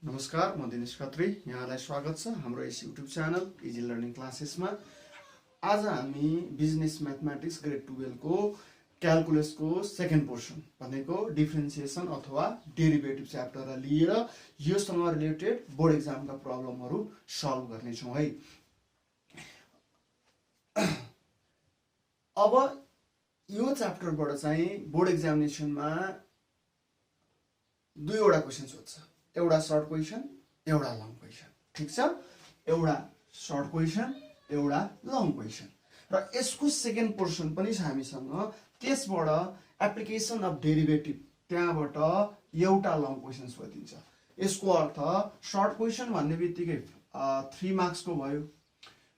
नमस्कार, म दिनेश खत्री। यहाँलाई स्वागत छ हाम्रो यस युट्युब च्यानल इजी लर्निङ क्लासेसमा। आज हामी बिजनेस म्याथमेटिक्स ग्रेड 12 को क्यालकुलसको सेकेन्ड पोर्सन भनेको डिफ्रेन्सिएसन अथवा डेरिभेटिभ च्याप्टरलाई लिएर योसँग रिलेटेड बोर्ड एक्जामका प्रब्लमहरू सल्भ गर्नेछौँ है। अब यो च्याप्टरबाट चाहिँ बोर्ड एक्जामिनेसनमा दुईवटा क्वेसन सोध्छ, एउटा सर्ट क्वेसन एउटा लङ क्वेसन। ठीक छ, एउटा सर्ट क्वेसन एउटा लङ क्वेसन र यसको सेकेन्ड पोर्सन पनि छ हामीसँग। त्यसबाट एप्लिकेसन अफ डेरिभेटिभ, त्यहाँबाट एउटा लङ क्वेसन सोधिन्छ। यसको अर्थ सर्ट क्वेसन भन्ने बित्तिकै 3 मार्क्सको भयो,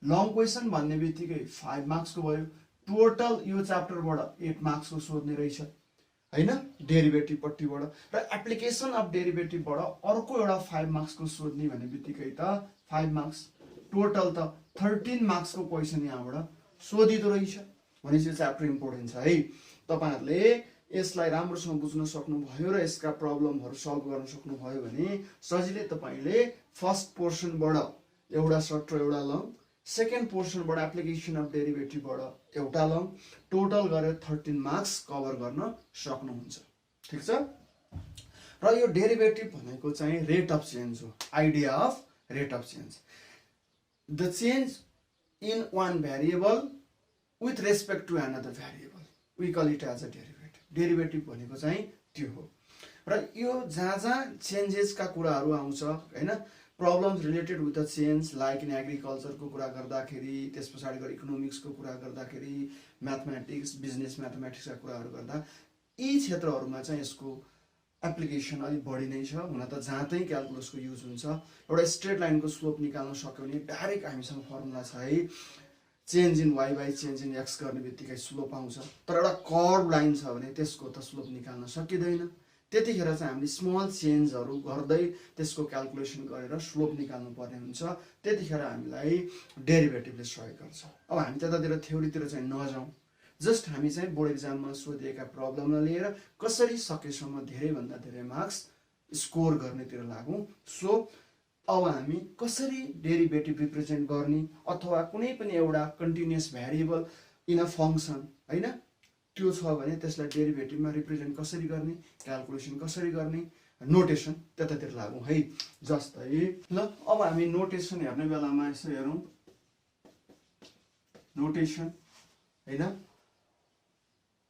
लङ क्वेसन भन्ने बित्तिकै 5 मार्क्सको भयो। टोटल यो च्याप्टरबाट 8 मार्क्सको सोध्ने रहेछ हैन, डेरिभेटिभ पट्टिबाट। र एप्लिकेसन अफ डेरिभेटिभबाट अर्को एउटा 5 मार्क्सको सोध्ने भन्ने बित्तिकै त 5 मार्क्स, टोटल त 13 मार्क्सको क्वेसन यहाँबाट सोधिदो रहेछ। भनेपछि यो च्याप्टर इम्पोर्टेन्ट छ है। तपाईहरुले यसलाई राम्रोसँग बुझ्न सक्नुभयो र यसका प्रब्लमहरू सल्भ गर्न सक्नुभयो भने सजिलै तपाईले फर्स्ट पोर्सनबाट एउटा सर्ट र एउटा लङ, सेकेन्ड पोर्सनबाट एप्लिकेसन अफ डेरिभेटिभबाट एउटा लङ, टोटल गरेर 13 मार्क्स कभर गर्न सक्नुहुन्छ। ठीक छ, र यो डेरिभेटिभ भनेको चाहिँ रेट अफ चेन्ज हो, idea of rate of change, the change in one variable with respect to another variable, we call it as a derivative. Derivative भनेको चाहिँ त्यो हो। र यो जहाँ चेन्जेसका कुराहरू आउँछ हैन, problems related with the change, like in एग्रिकल्चरको कुरा गर्दाखेरि, त्यस पछाडि गएर इकोनोमिक्सको कुरा गर्दाखेरि, म्याथमेटिक्स बिजनेस म्याथमेटिक्सका कुराहरू गर्दा यी क्षेत्रहरूमा चाहिँ यसको एप्लिकेसन अलिक बढी नै छ। हुन त जहाँ चाहिँ क्यालकुलसको युज हुन्छ, एउटा स्ट्रेट लाइनको स्लोप निकाल्न सक्यो भने डाइरेक्ट हामीसँग फर्मुला छ है, change in y by change in x गर्ने बित्तिकै स्लोप आउँछ। तर एउटा कर्भ लाइन छ भने त्यसको त स्लोप निकाल्न सकिँदैन। त्यतिखेर चाहिँ हामीले स्मल चेन्जहरू गर्दै त्यसको क्यालकुलेसन गरेर स्लोप निकाल्नु पर्ने हुन्छ। त्यतिखेर हामीलाई डेरिभेटिभले सहयोग गर्छ। अब हामी त्यतातिर थ्योरीतिर चाहिँ नजाउँ, जस्ट हामी चाहिँ बोर्ड एक्जाममा सोधिएका प्रब्लमलाई लिएर कसरी सकेसम्म धेरैभन्दा धेरै मार्क्स स्कोर गर्नेतिर लागौँ। सो अब हामी कसरी डेरिभेटिभ रिप्रेजेन्ट गर्ने अथवा कुनै पनि एउटा continuous variable in a function हैन, त्यो छ भने त्यसलाई डेरिभेटिभमा रिप्रेजेन्ट कसरी गर्ने, क्यालकुलेसन कसरी गर्ने, नोटेसन त्यतातिर लागौँ है। जस्तै ल अब हामी नोटेसन हेर्ने बेलामा यसो हेरौँ, नोटेसन हैन।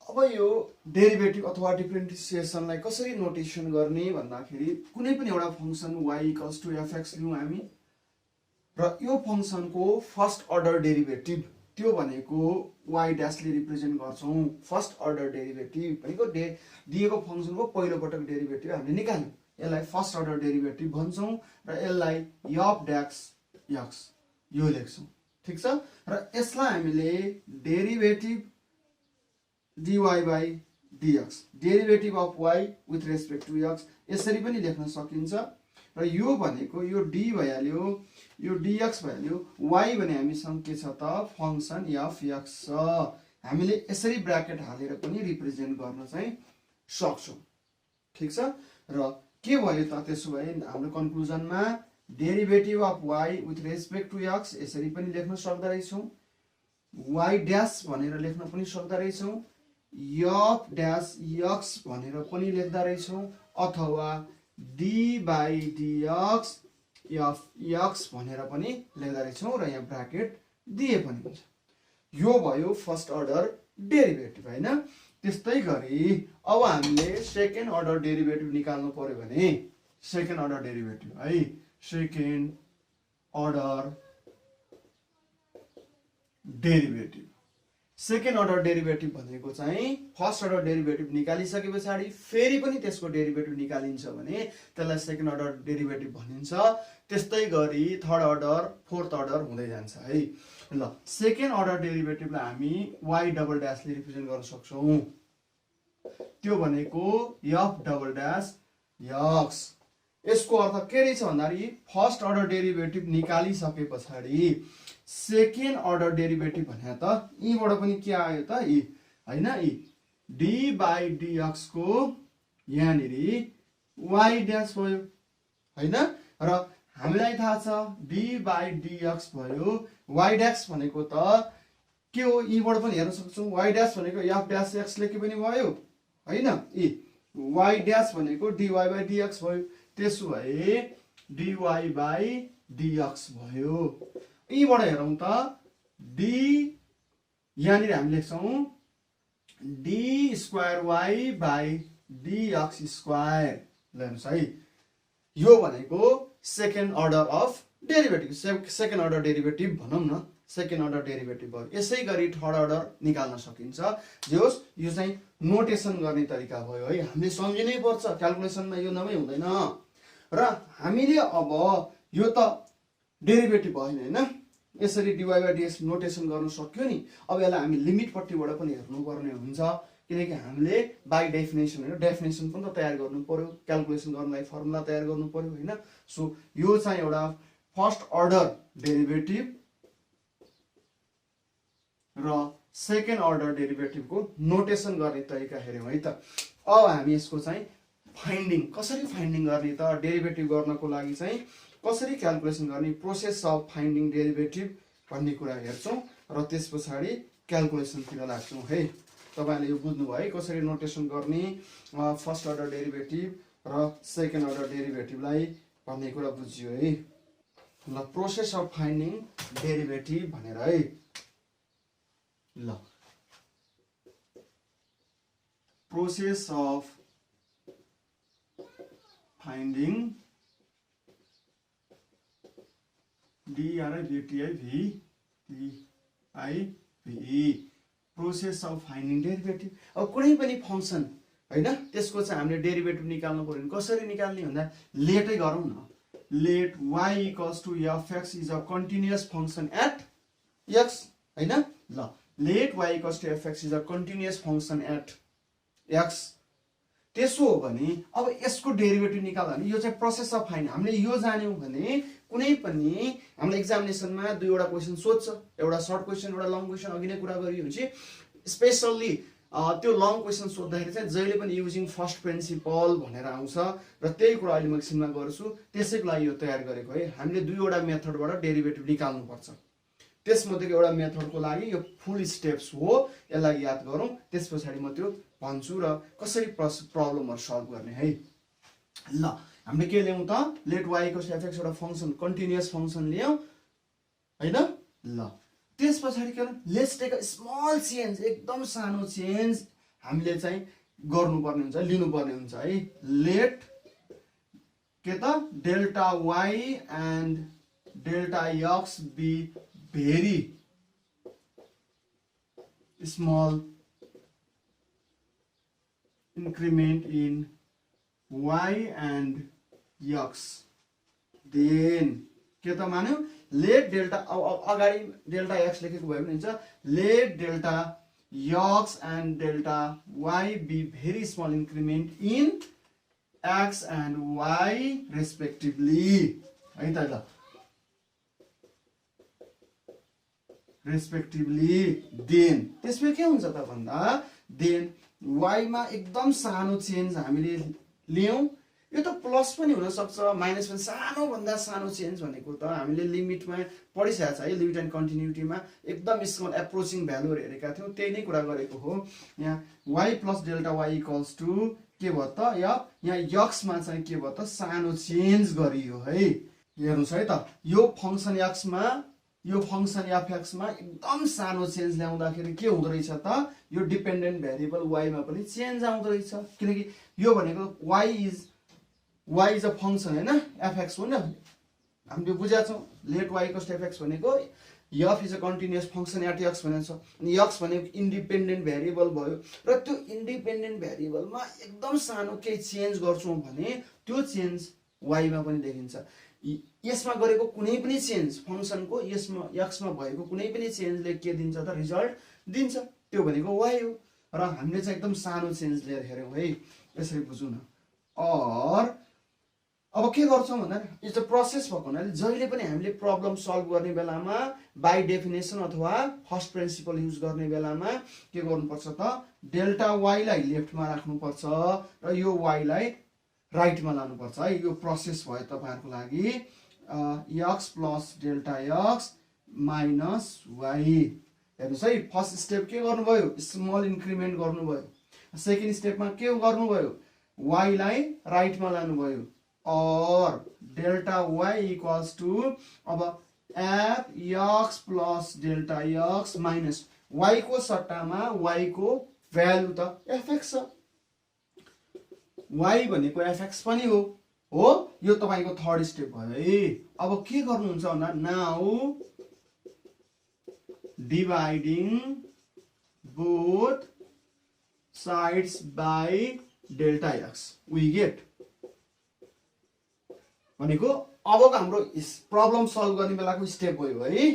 अब यो डेरिभेटिभ अथवा डिफ्रेन्सिएसनलाई कसरी नोटेसन गर्ने भन्दाखेरि कुनै पनि एउटा फङ्सन y = fx लियौँ हामी, र यो फङ्सनको फर्स्ट अर्डर डेरिभेटिभ त्यो भनेको y ड्यासले रिप्रेजेन्ट गर्छौँ। फर्स्ट अर्डर डेरिभेटिभ भनेको दिएको फङ्सनको पहिलो पटक डेरिभेटिभ हामीले निकाल्यौँ, यसलाई फर्स्ट अर्डर डेरिभेटिभ भन्छौँ र यसलाई f ड्यास x यो लेख्छौँ। ठीक छ, र यसलाई हामीले derivative dy by dx, derivative of y with respect to x यसरी पनि लेख्न सकिन्छ। र यो भनेको यो d भइहाल्यो, यो dx भइहाल्यो, y भने हामीसँग के छ त फङ्सन f(x) छ। हामीले यसरी ब्र्याकेट हालेर पनि रिप्रेजेन्ट गर्न चाहिँ सक्छौँ। ठीक छ, र के भयो त त्यसो भए हाम्रो कन्क्लुजनमा derivative of y with respect to x यसरी पनि लेख्न सक्दा रहेछौँ, y ड्यास भनेर लेख्न पनि सक्दा रहेछौँ, f ड्यास x भनेर पनि लेख्दा रहेछौँ, अथवा d by dx f x भनेर पनि लेख्दा रहेछौँ र यहाँ ब्र्याकेट दिए पनि हुन्छ। यो भयो फर्स्ट अर्डर डेरिभेटिभ हैन। त्यस्तै गरी अब हामीले सेकेन्ड अर्डर डेरिभेटिभ निकाल्नु पर्यो भने सेकेन्ड अर्डर डेरिभेटिभ है, second order derivative, second order derivative भनेको चाहिँ फर्स्ट अर्डर डेरिभेटिभ निकालिसके पछाडि फेरि पनि त्यसको डेरिभेटिभ निकालिन्छ भने त्यसलाई सेकेन्ड अर्डर डेरिभेटिभ भनिन्छ। त्यस्तै गरी थर्ड अर्डर फोर्थ अर्डर हुँदै जान्छ है। ल सेकेन्ड अर्डर डेरिभेटिभलाई हामी y डबल ड्यासले रिप्रेजेन्ट गर्न सक्छौँ, त्यो भनेको f डबल ड्यास x। यसको अर्थ के रहेछ भन्दाखेरि फर्स्ट अर्डर डेरिभेटिभ निकालिसके पछाडि सेकेन्ड अर्डर डेरिभेटिभ भने त यीबाट पनि के आयो त e हैन, e d by dx को यहाँनिर y ड्यास भयो हैन र हामीलाई थाहा छ d/dx भयो y dash भनेको त के हो यीबाट पनि हेर्न सक्छौं y dash भनेको f dash x लेखे पनि भयो हैन y dash भनेको dy/dx भयो त्यसो भए dy/dx भयो यीबाट हेरौं त d यहाँनिर हामी लेख्छौं d²y/dx² हेर्नुस् है यो भनेको second order of derivative second order derivative भनौं न सेकेन्ड अर्डर डेरिभेटिभ भयो यसै गरी थर्ड अर्डर निकाल्न सकिन्छ जे होस् यो चाहिँ नोटेसन गर्ने तरिका भयो है हामीले सम्झिनै पर्छ क्याल्कुलेसनमा यो नभई हुँदैन र हामीले अब यो त डेरिभेटिभ भयो हैन यसरी dy/dx नोटेसन गर्न सक्यो नि अब यसलाई हामी लिमिट पट्टिबाट पनि हेर्नुपर्ने हुन्छ किनकि हामीले बाइ डेफिनेसन हैन डेफिनेसन पनि त तयार गर्नु पर्यो क्याल्कुलेसन गर्नलाई फर्मुला तयार गर्नु पर्यो हैन सो यो चाहिँ एउटा फर्स्ट अर्डर डेरिभेटिभ र सेकेन्ड अर्डर डेरिभेटिभको नोटेसन गर्ने तरिका हेर्यौं है त अब हामी यसको चाहिँ फाइन्डिङ कसरी फाइन्डिङ गर्ने त डेरिभेटिभ गर्नको लागि चाहिँ कसरी क्याल्कुलेसन गर्ने प्रोसेस अफ फाइन्डिङ डेरिभेटिभ भन्ने कुरा हेर्छौं र त्यसपछि क्याल्कुलेसनतिर लाग्छौं है तपाईले यो बुझ्नु भयो कसरी नोटेसन गर्ने फर्स्ट अर्डर डेरिभेटिभ र सेकेन्ड अर्डर डेरिभेटिभलाई भन्ने कुरा बुझियो है ल प्रोसेस अफ फाइन्डिङ डेरिभेटिभ भनेर है ल process of finding process of finding derivative अब कुनै पनि फंक्सन हैन त्यसको चाहिँ हामीले डेरिभेटिभ निकाल्नु पर्यो कसरी निकाल्ने भन्दा लेटै गरौँ न let y = f(x) is a continuous function at x हैन ल let y = f(x) is a continuous function at x त्यसो हो भने अब यसको डेरिभेटिभ निकाल्दा भने यो चाहिँ प्रोसेस अफ फाइन्ड हामीले यो जान्यौं भने कुनै पनि हाम्रो एक्जामिनेसनमा दुईवटा क्वेशन सोध्छ एउटा सर्ट क्वेशन एउटा लङ क्वेशन अघि नै कुरा गरियो भने स्पेशली त्यो लङ क्वेशन सोध्दाखेरि चाहिँ जहिले पनि युजिङ फर्स्ट प्रिन्सिपल भनेर आउँछ र त्यही कुरा अहिले म एकछिनमा गर्छु त्यसैको लागि यो तयार गरेको है हामीले दुईवटा मेथडबाट डेरिभेटिभ निकाल्नु पर्छ त्यसमध्येको एउटा मेथडको लागि यो फुल स्टेप्स हो यसलाई याद गरौँ त्यसपछि म त्यो भन्छु र कसरी प्रब्लमहरु सल्भ गर्ने है ल हामीले के ल्याउँ त लेट y = f(x) एउटा फंक्सन कन्टिन्युअस फंक्सन ल्याउँ हैन ल त्यसपछि के let's take a small change एकदम सानो चेन्ज हामीले चाहिँ गर्नुपर्ने हुन्छ लिनुपर्ने हुन्छ है लेट के त delta y and delta x be very small increment in y and x then के त मान्यो लेट डेल्टा अगाडि डेल्टा x लेखेको भए पनि हुन्छ let delta x and delta y be very small increment in x and y respectively है त ल respectively then त्यसमा के हुन्छ त भन्दा then y मा एकदम सानो चेन्ज हामीले ल्याउँ यो त प्लस पनि हुन सक्छ माइनस पनि सानो भन्दा सानो चेन्ज भनेको त हामीले लिमिटमा पढिसकेको छ है लिमिट एन्ड कन्टिन्युटीमा एकदम स्मल एप्रोचिङ भ्यालुहरु हेरेका थियौ त्यही नै कुरा गरेको हो यहाँ y + डेल्टा y = के भयो त यहाँ x मा चाहिँ के भयो त सानो चेन्ज गरियो है हेर्नुस् है त यो फंक्सन x मा यो फंक्सन f(x) मा एकदम सानो चेन्ज ल्याउँदाखेरि के हुँदो रहेछ त यो डिपेन्डेन्ट भेरिएबल y मा पनि चेन्ज आउँदो रहेछ किनकि यो भनेको y इज अ फंक्सन हैन f(x) हो नि हामीले बुझेका छौं लेट y = f(x) भनेको f is a continuous function at x भनेको छ अनि x भनेको इन्डिपेन्डेन्ट भेरिएबल भयो र त्यो इन्डिपेन्डेन्ट भेरिएबलमा एकदम सानो केही चेन्ज गर्छौं भने त्यो चेन्ज y मा पनि देखिन्छ यसमा गरेको कुनै पनि चेन्ज फंक्सनको यसमा x मा भएको कुनै पनि चेन्जले के दिन्छ त रिजल्ट दिन्छ त्यो भनेको y हो र हामीले चाहिँ एकदम सानो चेन्ज लिएर हेर्यौं है यसरी बुझौं न और अब के गर्छौं भन्दा इट्स अ प्रोसेस भएको हुनाले जहिले पनि हामीले प्रब्लम सल्भ गर्ने बेलामा बाइ डेफिनेसन अथवा फर्स्ट प्रिन्सिपल युज गर्ने बेलामा के गर्नुपर्छ त डेल्टा y लाई लेफ्टमा राख्नुपर्छ र यो y लाई राइटमा लानुपर्छ है। यो प्रोसेस भयो तपाईँहरूको लागि x plus delta x minus y. हेर्नुहोस् है, फर्स्ट स्टेप के गर्नुभयो, स्मल इन्क्रिमेन्ट गर्नुभयो। सेकेन्ड स्टेपमा के गर्नुभयो, वाईलाई राइटमा लानुभयो, और डेल्टा वाई इक्वल्स टु अब f x plus delta x minus y को सट्टामा वाई को भ्यालु त एफएक्स छ, वाई भनेको एफएक्स पनि हो। यो तपाईको थर्ड स्टेप भयो है। अब के गर्नुहुन्छ भन्दा now dividing both sides by delta x we get भनेको अबको हाम्रो प्रब्लम सल्भ गर्ने बेलाको स्टेप भयो है।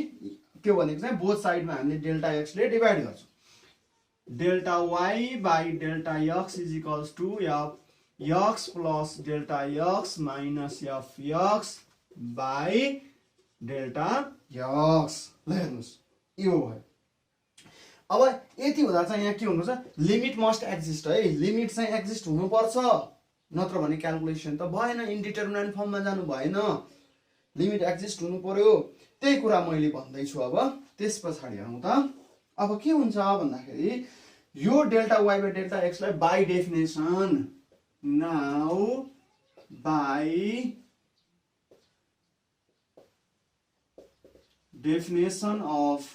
के भनेको चाहिँ बोथ साइडमा हामीले डेल्टा एक्स ले डिभाइड गर्छौं। Delta y by delta x is equals to f x plus delta x minus f x by delta x. ल हेर्नुस्, यो भयो। अब यति हुँदा चाहिँ यहाँ के हुनुपर्छ, लिमिट मस्ट एक्जिस्ट है। लिमिट चाहिँ एक्जिस्ट हुनुपर्छ, नत्र भने क्याल्कुलेसन त भएन, इन्डिटरमिनेन्ट फर्ममा जानु भएन। लिमिट एक्जिस्ट हुनु पर्यो, त्यही कुरा मैले भन्दैछु। अब त्यस पछाडि आउँ त अब के हुन्छ भन्दाखेरि यो delta y by delta x लाई by definition now by definition of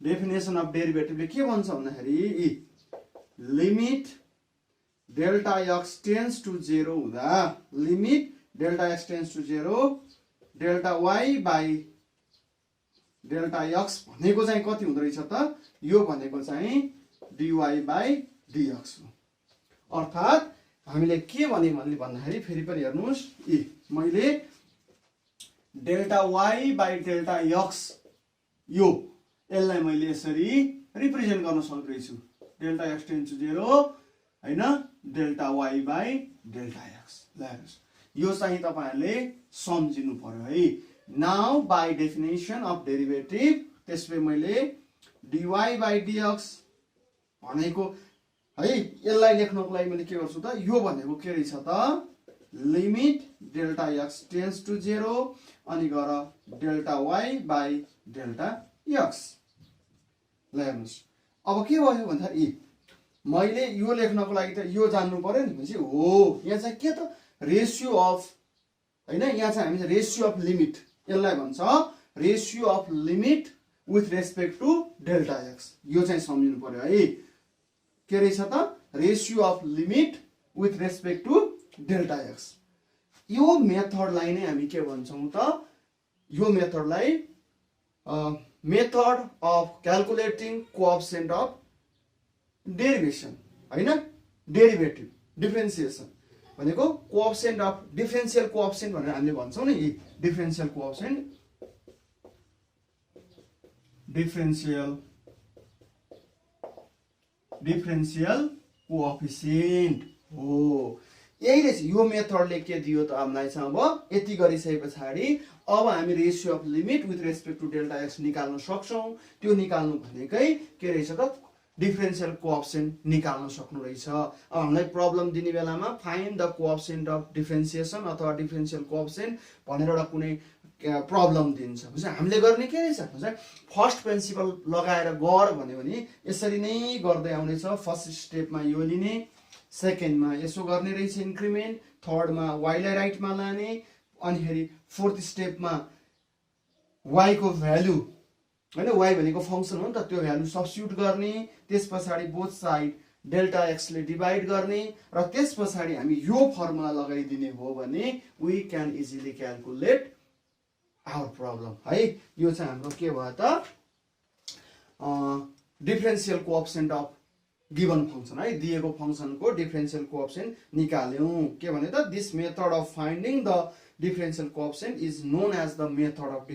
डेरिभेटिभले के भन्छ भन्दाखेरि limit delta x tends to 0 हुँदा, limit delta x tends to 0 delta y by delta x भनेको चाहिँ कति हुँदो रहेछ त, यो भनेको चाहिँ dy बाई dx हो। अर्थात् हामीले के भने भन्दाखेरि फेरि पनि हेर्नुस्, मैले delta y by delta x यसलाई मैले यसरी रिप्रेजेन्ट गर्न सक्दैछु, डेल्टा एक्स टेन्स टु 0 हैन, delta y by delta x. ल हेर्नुस्, यो चाहिँ तपाईहरुले सम्झिनु पर्यो है। Now by definition of derivative, त्यसले मैले dy बाई dx भनेको है, यसलाई लेख्नको लागि मैले के गर्छु त, यो भनेको के रहेछ त, limit delta x tends to 0 अनि गर delta y by delta x. ल हेर्नुस्, अब के भयो भन्दाखेरि मैले यो लेख्नको लागि त यो जान्नु पर्यो नि। भनेपछि हो यहाँ चाहिँ के त, रेशियो अफ हैन, यहाँ चाहिँ हामी रेशियो अफ लिमिट, यसलाई भन्छ ratio of limit with respect to delta x. यो चाहिँ सम्झिनु पर्यो है, के रहेछ त, ratio of limit with respect to delta x. यो मेथडलाई नै हामी के भन्छौं त, यो मेथडलाई method of calculating coefficient of derivation हैन, डेरिभेटिभ डिफरेन्सिएसन भनेको कोएफिसिएन्ट अफ डिफरेन्शियल कोएफिसिएन्ट भनेर हामीले भन्छौं नि। डिफरेन्शियल कोएफिसिएन्ट, डिफरेन्शियल कोएफिसिएन्ट हो। यही रहेछ यो मेथडले के दियो त हामीलाई चाहिँ, अब यति गरिसके पछाडि अब हामी ratio of limit with respect to delta x निकाल्न सक्छौं। त्यो निकाल्नु भनेकै के रहेछ त, डिफरेन्शियल कोएफिसिएन्ट निकाल्न सक्नु रहेछ। अब हामीलाई प्रब्लम दिने बेलामा find the coefficient of differentiation अथवा डिफरेन्शियल कोएफिसिएन्ट भनेर एउटा कुनै प्रब्लम दिन्छ भने हामीले गर्ने के रहेछ भने फर्स्ट प्रिन्सिपल लगाएर गर भन्यो भने यसरी नै गर्दै आउनेछ। फर्स्ट स्टेपमा यो लिने, सेकेन्डमा यसो गर्ने रहेछ इन्क्रिमेन्ट, थर्डमा वाईलाई राइटमा लाने, अनि फेरि फोर्थ स्टेपमा वाई को भ्यालु हैन, वाई भनेको फंक्सन हो नि त, त्यो भ्यालु सब्स्टिट्युट गर्ने, त्यस पछाडि बोथ साइड डेल्टा एक्स ले डिभाइड गर्ने, र त्यस पछाडि हामी यो फर्मुला लगाइदिने हो भने we can easily calculate our problem है। यो चाहिँ हाम्रो के भयो त, differential coefficient of given function है, दिएको फंक्शनको डिफरेन्शियल कोएफिसिएन्ट निकाल्यौं। के भने त, this method of finding the differential coefficient is known as the method of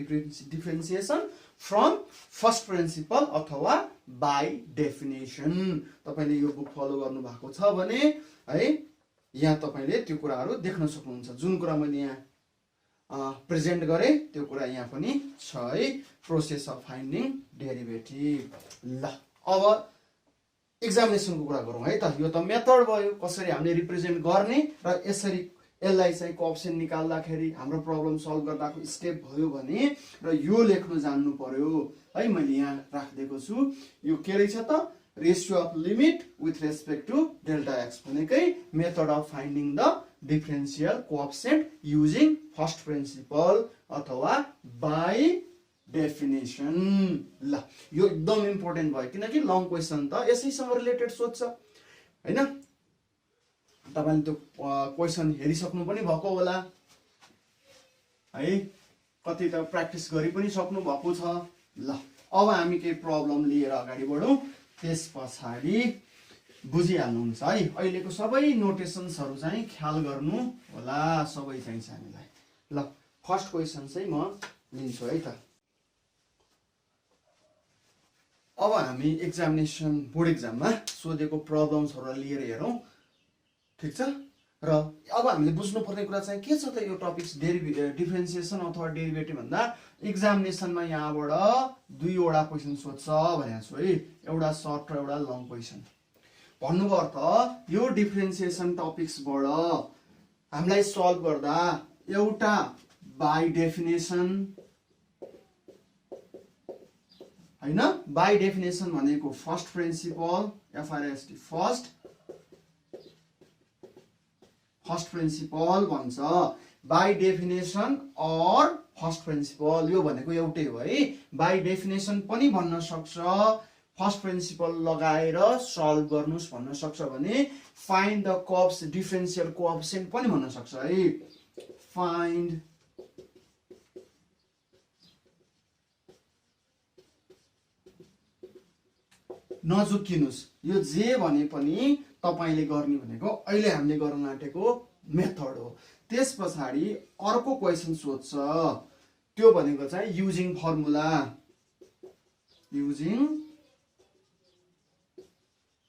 differentiation from first principle अथवा बाई डेफिनेसन। तपाईले यो बुक फलो गर्नु भएको छ भने है, यहाँ तपाईले त्यो कुराहरु देख्न सक्नुहुन्छ। जुन कुरा मैले यहाँ प्रेजेन्ट गरे त्यो कुरा यहाँ पनि छ है, प्रोसेस अफ फाइन्डिङ डेरिभेटिभ। ल अब एक्जामिनेसनको कुरा गरौँ है त। यो त मेथड भयो कसरी हामीले रिप्रेजेन्ट गर्ने र यसरी यसलाई चाहिँ कोअफिसिएन्ट निकाल्दाखेरि हाम्रो प्रब्लम सल्भ गर्दाको स्टेप भयो भने र यो लेख्नु जान्नु पर्यो है। मैले यहाँ राखिदिएको छु यो के रहेछ त, ratio of limit with respect to delta x भनेकै method of finding the differential coefficient using first principle अथवा बाई डेफिनेसन। ल यो एकदम इम्पोर्टेन्ट भयो किनकि लङ क्वेसन त यसैसँग रिलेटेड सोध्छ हैन। तपाईले त्यो क्वेसन हेरिसक्नु पनि भएको होला है, कति त प्र्याक्टिस गरि पनि सक्नु भएको छ। ल अब हामी केही प्रब्लम लिएर अगाडि बढौँ, त्यस पछाडि बुझिहाल्नुहुन्छ है। अहिलेको सबै नोटेसन्सहरू चाहिँ ख्याल गर्नु होला, सबै चाहिन्छ हामीलाई। ल फर्स्ट क्वेसन चाहिँ म लिन्छु है त। अब हामी एक्जामिनेसन बोर्ड एक्जाममा सोधेको प्रब्लम्सहरूलाई लिएर हेरौँ, ठिक छ। र अब हामीले बुझ्नुपर्ने कुरा चाहिँ के छ त, यो टपिक्स डिफरेन्सिएसन अथवा डेरिभेटिभ भन्दा एक्जामिनेसनमा यहाँबाट दुईवटा क्वेसन सोध्छ भनेको छु है, एउटा सर्ट र एउटा लङ क्वेसन। भन्नुको अर्थ यो डिफरेन्सिएसन टपिक्सबाट हामीलाई सल्भ गर्दा एउटा बाई डेफिनेसन हैन, बाई डेफिनेसन भनेको first principle F R S T first principle भन्छ। By definition or first principle यो भनेको एउटै हो है। बाई डेफिनेसन पनि भन्न सक्छ, फर्स्ट प्रिन्सिपल लगाएर सल्भ गर्नुस् भन्न सक्छ भने फाइन्ड द कोअफिस डिफरेन्सियल कोअफिसिएन्ट पनि भन्न सक्छ है। फाइन्ड नजुकिनुस्, यो जे भने पनि तपाईले गर्ने भनेको अहिले हामीले गर्न आँटेको मेथड हो। त्यस पछाडि अर्को क्वेसन सोध्छ, त्यो भनेको चाहिँ युजिङ फर्मुला। युजिङ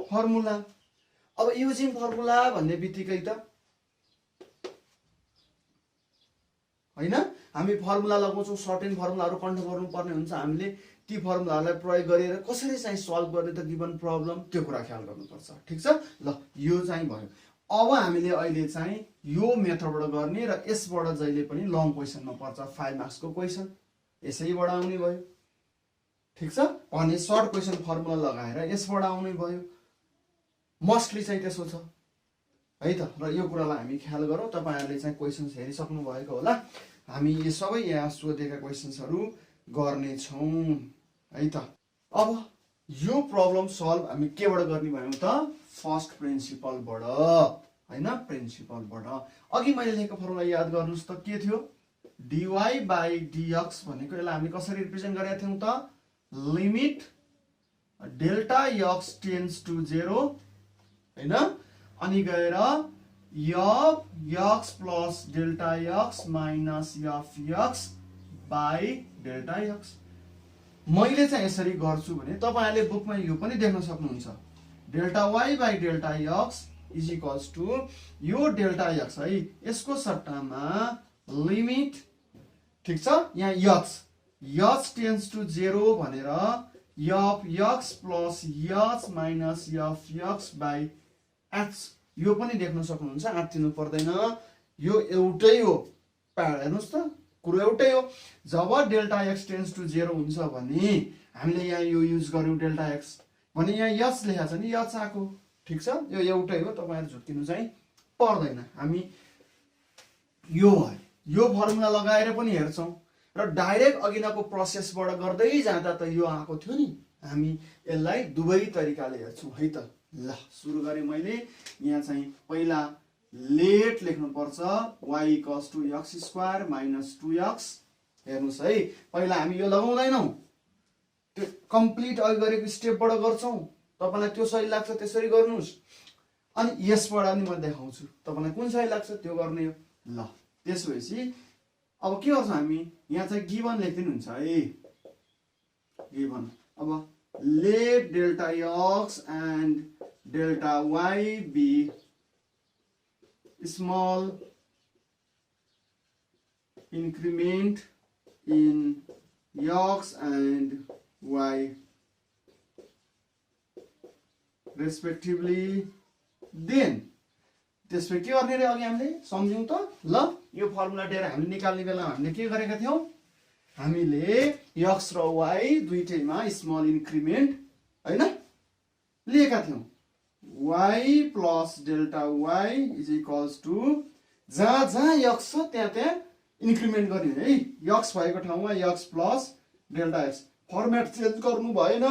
फर्मुला, अब युजिङ फर्मुला भन्ने बित्तिकै त हैन हामी फर्मुला लगाउँछौँ, सर्टेन फर्मुलाहरू कन्ट गर्नुपर्ने हुन्छ। हामीले ती फर्मुलाहरूलाई प्रयोग गरेर कसरी चाहिँ सल्भ गर्ने त गिभन प्रब्लम, त्यो कुरा ख्याल गर्नुपर्छ, ठिक छ। ल यो चाहिँ भयो। अब हामीले अहिले चाहिँ यो मेथडबाट गर्ने र यसबाट जहिले पनि लङ क्वेसनमा पर्छ 5 मार्क्सको क्वेसन यसैबाट आउने भयो, ठिक छ। भने सर्ट क्वेसन फर्मुला लगाएर यसबाट आउने भयो, मस्टली चाहिँ त्यसो छ है त। र यो कुरालाई हामी ख्याल गरौँ। तपाईहरुले चाहिँ क्वेसन्स हेरिसक्नु भएको होला, हामी यो सबै यहाँ सोधेका क्वेसन्सहरू गर्ने छौं है त। अब यो प्रब्लम सल्भ हामी केबाट गर्ने भयौं त, फर्स्ट प्रिन्सिपलबाट हैन, प्रिन्सिपलबाट। अघि मैले लेखेको फर्मुला याद गर्नुस् त, के थियो, dy बाई dx भनेको यसलाई हामीले कसरी रिप्रेजेन्ट गरेका थियौं त, limit delta x tends to 0 हैन, अनि गएर f x plus delta x minus f x by delta x। मैले चाहिँ यसरी गर्छु भने तपाईहरुले बुकमा यो पनि देख्न सक्नुहुन्छ, delta y by delta x is equals to यो डेल्टा x है, यसको सट्टामा लिमिट, ठिक छ, यहाँ x टेन्ड्स टु 0 भनेर f x plus h minus f x by h, यो पनि देख्न सक्नुहुन्छ, आत्तिनु पर्दैन, यो एउटै हो। हेर्नुस् त, कुरो एउटै हो। जब डेल्टा x टेन्ड्स टु 0 हुन्छ भने हामीले यहाँ यो युज गर्यौं डेल्टा x भने यहाँ h लेखा छ नि, h आको, ठिक छ, यो एउटै हो, तपाईहरु झुक्किनु चाहिँ पर्दैन। हामी यो फर्मुला लगाएर पनि हेर्छौं र डाइरेक्ट अघिनाको प्रोसेसबाट गर्दै जाँदा त यो आको थियो नि, हामी यसलाई दुवै तरिकाले हेर्छौं है त। ल सुरु गरे मैले, यहाँ चाहिँ पहिला लेट लेख्नु पर्छ, y equals to x square minus 2x। हेर्नुस् है, पहिला हामी यो लगाउँदैनौं, त्यो कम्प्लिट अघि गरेको स्टेपबाट गर्छौं। तपाईलाई त्यो सही लाग्छ त्यसरी गर्नुस्, अनि यसबाट नि म देखाउँछु तपाईलाई कुन सही लाग्छ त्यो गर्ने हो। ल त्यसपछि अब के गर्छौं हामी, यहाँ चाहिँ गिभन लेख्दिनु हुन्छ है, गिभन। अब let delta x and delta y be small increment in x and y respectively then त्यसपछि के गर्ने रे अघि हामीले सम्झ्यौं त ल यो फर्मुला दिएर हामीले निकाल्ने बेलामा हामीले के गरेका थियौं हामीले x र y दुईटैमा स्मल इन्क्रिमेन्ट हैन लिएका थियौं y plus delta y is equals to जहाँ जहाँ x छ त्यहाँ त्यहाँ इन्क्रिमेन्ट गर्ने है x भएको ठाउँमा x plus delta x format change गर्नु भएन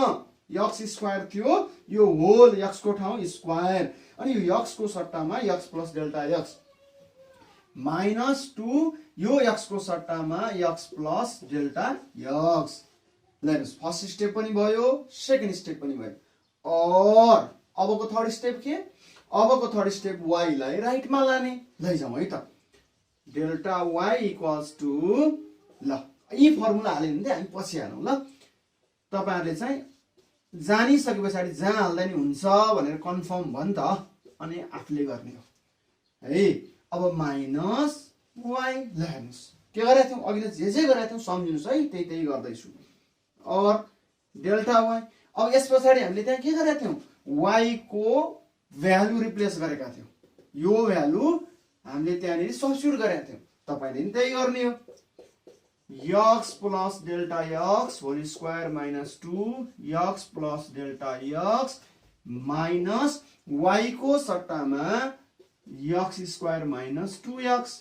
x स्क्वायर थियो यो होल x को ठाउँ स्क्वायर अनि यो x को सट्टामा x प्लस डेल्टा x -2 यो x को सट्टामा x plus delta x let's first step पनि भयो सेकेन्ड स्टेप पनि भयो और अबको थर्ड स्टेप के अबको थर्ड स्टेप y लाई राइटमा लाने लैजाउँ है त डेल्टा y इक्वल्स टु ल यी फर्मुला हाल्यो भने हामी पछि हालौँ ल तपाईहरुले चाहिँ जानिसके पछाडी जहाँ हाल्दा नि हुन्छ भनेर कन्फर्म भयो नि त अनि आफूले गर्ने हो है अब माइनस y ल हेर्नुस् के गरेका थियौ अघि जे गरेका थियौ सम्झिनुस् है त्यही गर्दैछु और डेल्टा y अब यस पछाडी हामीले त्यहाँ के गरेका थियौ y को भ्यालु रिप्लेस गरेका थियौ यो भ्यालु हामीले त्यहाँनिर सब्स्टिट्युट गरेका थियौ तपाईले नि त्यही गर्ने हो x plus delta x whole square minus 2 x plus delta x minus y को सट्टामा x स्क्वायर माइनस 2x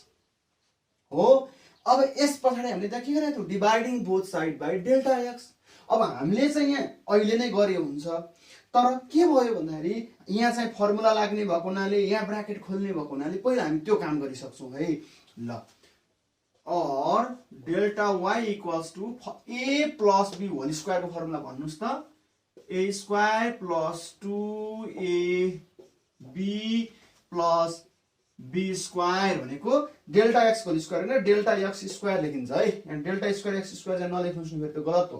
हो अब यस पछाडी हामीले त्यहाँ के गरेका थियौ dividing both side by delta x अब हामीले चाहिँ यहाँ अहिले नै गरे हुन्छ तर के भयो भन्दाखेरि यहाँ चाहिँ फर्मुला लाग्ने भएको हुनाले यहाँ ब्र्याकेट खोल्ने भएको हुनाले पहिला हामी त्यो काम गरिसक्छौं है ल और delta y equals to a plus b whole square को फर्मुला भन्नुस् त a square plus 2ab plus b square भनेको डेल्टा x होल स्क्वायर हैन डेल्टा x स्क्वायर लेखिन्छ है यहाँ डेल्टा स्क्वायर x स्क्वायर चाहिँ नलेख्नुस् नि फेरि त्यो गलत हो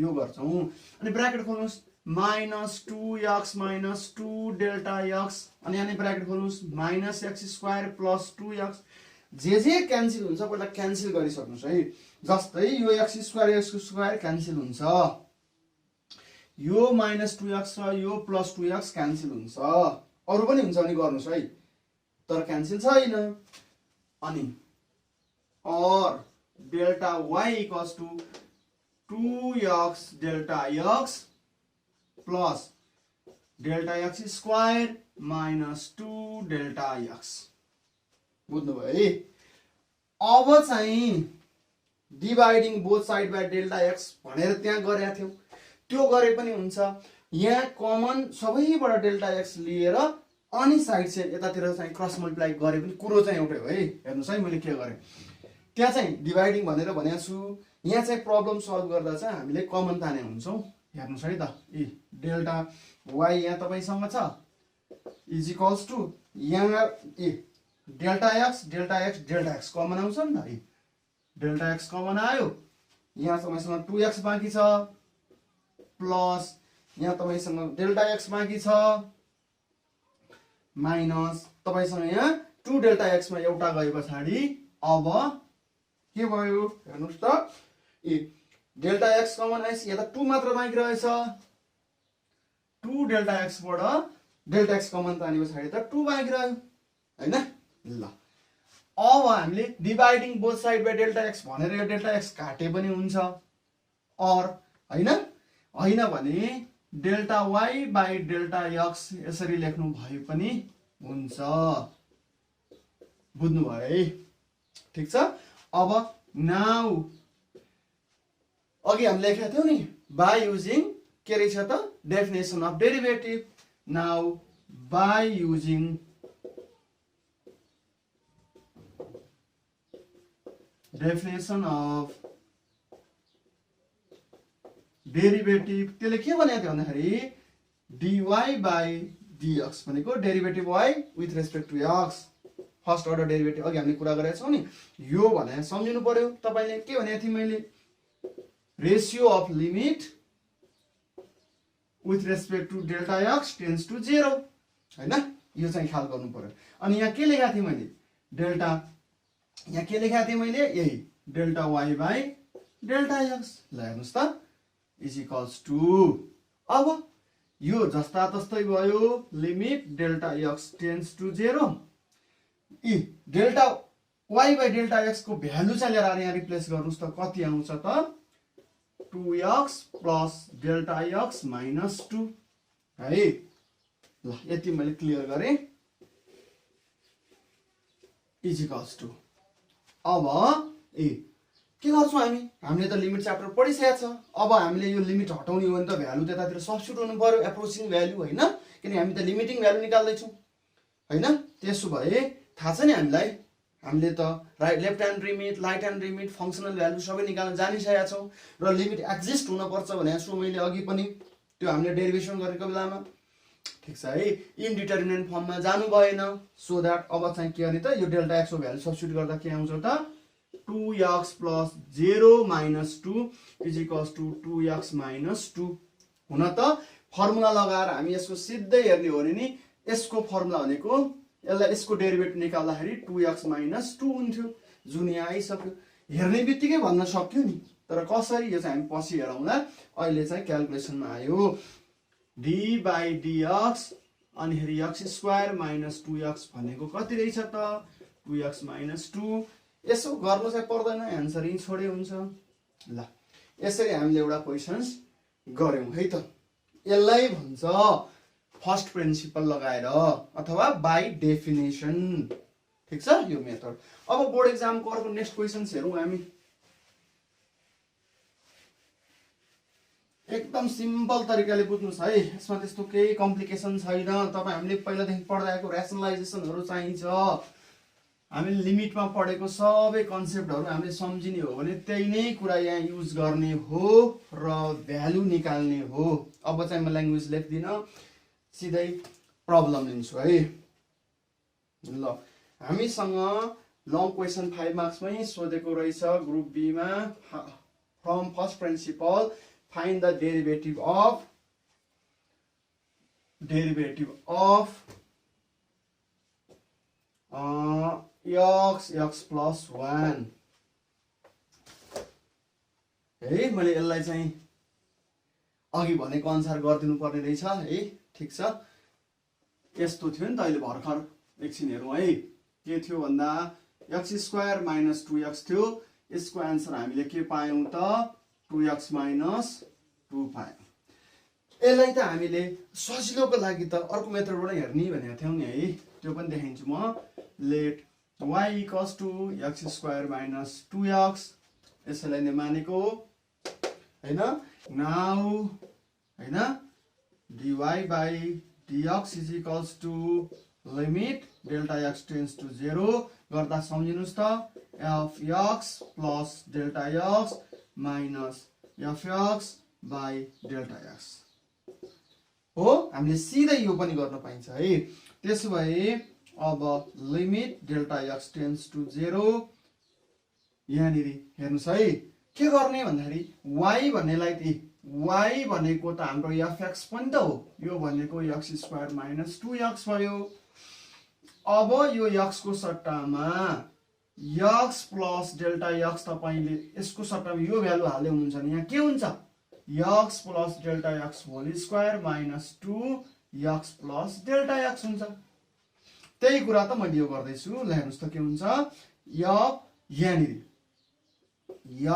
यो गर्छौं अनि ब्र्याकेट खोल्नुस् minus 2x minus 2 delta x अनि यहाँ ब्र्याकेट खोल्नुस् minus x square plus 2x जे क्यान्सल हुन्छ पहिला क्यान्सल गरिसक्नुस् है जस्तै यो x स्क्वायर क्यान्सल हुन्छ यो माइनस 2x र यो प्लस 2x क्यान्सल हुन्छ अरु पनि हुन्छ भने गर्नुस् है तर क्यान्सल छैन अनि और delta y equals to 2x delta x plus delta x square minus 2 delta x बुझ्नुभयो है अब चाहिँ dividing both side by delta x भनेर त्यहाँ गरेका थियौ त्यो गरे पनि हुन्छ यहाँ कमन सबैबाट डेल्टा x लिएर अनि साइड चाहिँ यतातिर चाहिँ क्रस मल्टिप्लाई गरे पनि कुरो चाहिँ एउटै हो है हेर्नुस् है मैले के गरे त्यहाँ चाहिँ डिवाइडिङ भनेर भनेको छु यहाँ चाहिँ प्रब्लम सल्भ गर्दा चाहिँ हामीले कमन ताने हुन्छौं हेर्नुस् है त ए डेल्टा y यहाँ तपाईसँग छ इज इक्वल्स टु यहाँ ए डेल्टा x कमन आउँछ नि त है डेल्टा x कमन आयो यहाँ तपाईसँग 2x बाँकी छ प्लस यहाँ तपाईसँग डेल्टा x बाँकी छ माइनस तपाईसँग यहाँ 2 डेल्टा x मा एउटा गए पछाडी अब के भयो हेर्नुस् त ए डेल्टा x कमन आइस यहाँ त 2 मात्र बाँकी रहेछ 2 डेल्टा x बाट डेल्टा x कमन ताने पछाडी त 2 बाँकी रह्यो हैन ल अब हामीले dividing both side by delta x भनेर यो डेल्टा x काटे पनि हुन्छ और हैन हैन भने delta y by delta x यसरी लेख्नु भए पनि हुन्छ बुझ्नु भयो है ठीक छ अब नाउ अघि हामीले लेखेका थियौ नि बाइ युजिङ के रहेछ त definition of derivative now by using definition of derivative त्यसले के भनेको थियो भन्दाखेरि dy by dx भनेको derivative y with respect to x first order derivative अघि हामीले कुरा गरेका छौं नि यो भने सम्झिनु पर्यो तपाईले के भनेको थिए मैले ratio of limit with respect to delta x tends to 0 हैन यो चाहिँ ख्याल गर्नु पर्यो अनि यहाँ के लेखेको थिए मैले डेल्टा यहाँ के लेखेको थिए मैले यही delta y by delta x ल हेर्नुस् त इज इक्वल्स टु अब यो जस्ता तस्तै भयो limit delta x tends to 0 यी delta y by delta x को भ्यालु चाहिँ लिएर आएर यहाँ रिप्लेस गर्नुस् त कति आउँछ त 2x plus delta x minus 2 है ल यति मैले क्लियर गरे इजिकल्स टु अब के गर्छौं हामीले त लिमिट च्याप्टर पढिसकेको छ अब हामीले यो लिमिट हटाउने हो भने त भ्यालु त्यतातिर सब्स्टिट्युट हुनु पर्यो एप्रोचिङ भ्यालु हैन किन हामी त लिमिटिङ भ्यालु निकाल्दै छौं हैन त्यसो भए थाहा छ नि हामीले त right left hand limit right hand limit functional value सबै निकाल्न जानिसकेका छौं र लिमिट एक्जिस्ट हुन पर्छ भने सो मैले अघि पनि त्यो हामीले डेरिभेसन गरेको बेलामा ठीक छ है इनडिटरमिनेन्ट फर्ममा जानु भएन सो दैट अब चाहिँ के गर्ने त यो डेल्टा x को भ्यालु सब्स्टिट्युट गर्दा के आउँछ त 2x plus 0 minus 2 is equals to 2x minus 2 हुन त फर्मुला लगाएर हामी यसको सिधै हेर्ने हो भने नि यसको फर्मुला भनेको यसलाई यसको डेरिभेटिभ निकाल्दाखेरि 2x माइनस 2 हुन्थ्यो जुन यहाँ आइसक्यो हेर्ने बित्तिकै भन्न सक्यो नि तर कसरी यो चाहिँ हामी पछि हेरौँला अहिले चाहिँ क्याल्कुलेसनमा आयो d बाई dx अनि हेरि x स्क्वायर माइनस 2x भनेको कति रहेछ त 2x माइनस 2 यसो गर्नु चाहिँ पर्दैन आन्सर यही छोडे हुन्छ ल यसरी हामीले एउटा क्वेशन्स गर्यौं है त यसलाई भन्छ फर्स्ट प्रिन्सिपल लगाएर अथवा बाइ डेफिनेसन ठीक छ यो मेथड अब बोर्ड एक्जाम को अर्को नेक्स्ट क्वेशन्स हेरौं हामी एकदम सिम्पल तरिकाले बुझ्नुस् है यसमा त्यस्तो केही कम्प्लिकेसन छैन तपाई हामीले पहिलादेखि पढ्दै आएको र्यासनलाइजेसनहरु चाहिन्छ हामीले लिमिटमा पढेको सबै कन्सेप्टहरु हामीले सम्झिने हो भने त्यही नै कुरा यहाँ युज गर्ने हो र भ्यालु निकाल्ने हो अब चाहिँ म ल्याङ्ग्वेज लेख्दिन सिधै प्रब्लम लिन्छु है ल हामीसँग लङ क्वेशन 5 मार्क्समै सोधेको रहेछ ग्रुप बी मा from first principle find the derivative of x plus 1 है मैले यसलाई चाहिँ अघि भनेको अनुसार गर्दिनु पर्ने रहेछ है ठीक छ यस्तो थियो नि त अहिले भर्खर एकछिन हेरौं है के थियो भन्दा x स्क्वायर माइनस 2x थियो यसको आन्सर हामीले के पायौं त 2x माइनस 2 पायौं यसलाई त हामीले सजिलोको लागि त अर्को मेथडबाट हेर्ने भनेको थियौ नि है त्यो पनि देखाइन्छु म let y equals to x square minus 2x यसैलाई नै मानेको हैन नाउ हैन dy by dx is equals to limit delta x tends to 0 गर्दा सम्झिनुस् त f x plus delta x minus fx by delta x हो हामीले सिधै यो पनि गर्न पाइन्छ है त्यसो भए अब limit delta x tends to 0 यहाँनिर हेर्नुस् है के गर्ने भन्दाखेरि y भन्नेलाई y भनेको त हाम्रो fx पनि त हो यो भनेको x स्क्वायर माइनस 2x भयो अब यो x को सट्टामा x प्लस डेल्टा x तपाईले यसको सट्टामा यो भ्यालु हाल्दै हुनुहुन्छ नि यहाँ के हुन्छ x plus delta x whole square minus 2x plus delta x हुन्छ त्यही कुरा त मैले यो गर्दै छु ल हेर्नुस् त के हुन्छ यहाँनिर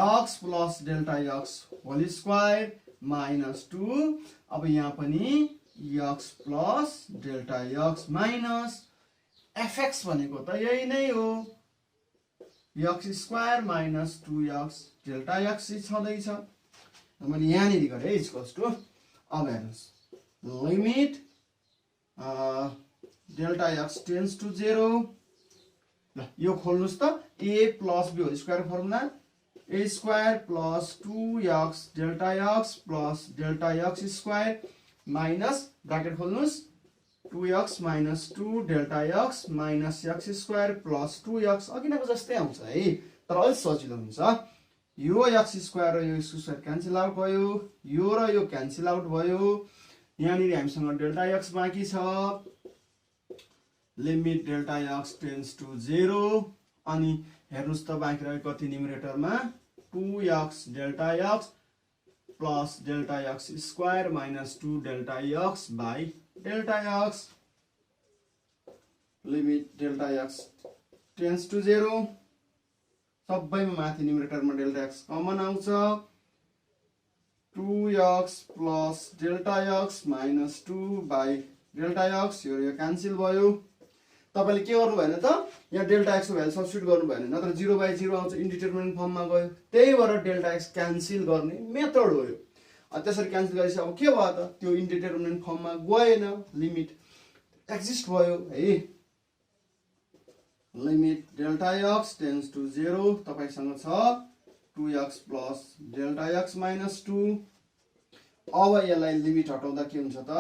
x plus delta x whole square minus 2 अब यहाँ पनि x plus delta x minus fx भनेको त यही नै हो x square minus 2x delta x छँदैछ मैले यहाँनिर गरे इक्वल्स टु अब हेर्नुस् limit delta x tends to 0 ल यो खोल्नुस् त a plus b whole square formula a square plus 2x delta x plus delta x square minus bracket खोल्नुस् 2x minus 2 delta x minus x square plus 2x अघिनाको जस्तै आउँछ है तर अलि सजिलो हुन्छ यो x स्क्वायर र यो स्क्वायर क्यान्सल आउट भयो यो र यो क्यान्सल आउट भयो यहाँनिर हामीसँग डेल्टा x बाँकी छ limit delta x tends to 0 अनि हेर्नुस् त बाँकी रहेको कति न्युमरेटरमा 2x delta x plus delta x square minus 2 delta x by delta x limit delta x tends to 0 सबैमा माथि न्युमरेटरमा डेल्टा एक्स कमन आउँछ 2x plus delta x minus 2 by delta x यो क्यान्सल भयो तपाईले के गर्नु भएन त यहाँ डेल्टा एक्स को भ्यालु सब्स्टिट्युट गर्नु भएन नत्र 0/0 आउँछ इन्डिटरमिनेट फर्ममा गयो त्यही भएर डेल्टा एक्स क्यान्सल गर्ने मेथड हो यो त्यसरी क्यान्सल गरेपछि अब के भयो त त्यो इन्डिटरमिनेट फर्ममा गएन लिमिट एक्जिस्ट भयो है limit delta x tends to 0 तपाईसँग छ 2x plus delta x minus 2 अब यसलाई लिमिट हटाउँदा के हुन्छ त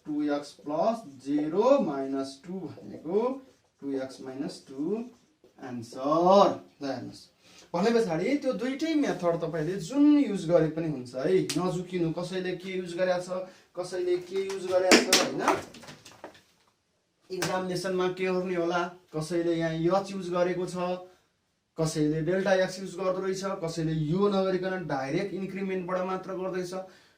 2x प्लस 0 माइनस 2 भनेको 2x माइनस 2 एन्सर ल हेर्नुस् भने पछाडी त्यो दुईटै मेथड तपाईले जुन युज गरे पनि हुन्छ है नजुकिनु कसैले के युज गरेछ कसैले के युज गरेछ हैन एक्जामिनेसनमा के गर्ने होला कसैले यहाँ यच युज गरेको छ कसैले डेल्टा एक्स युज गर्दै रहेछ कसैले यो नगरिकन डाइरेक्ट इन्क्रिमेन्टबाट मात्र गर्दैछ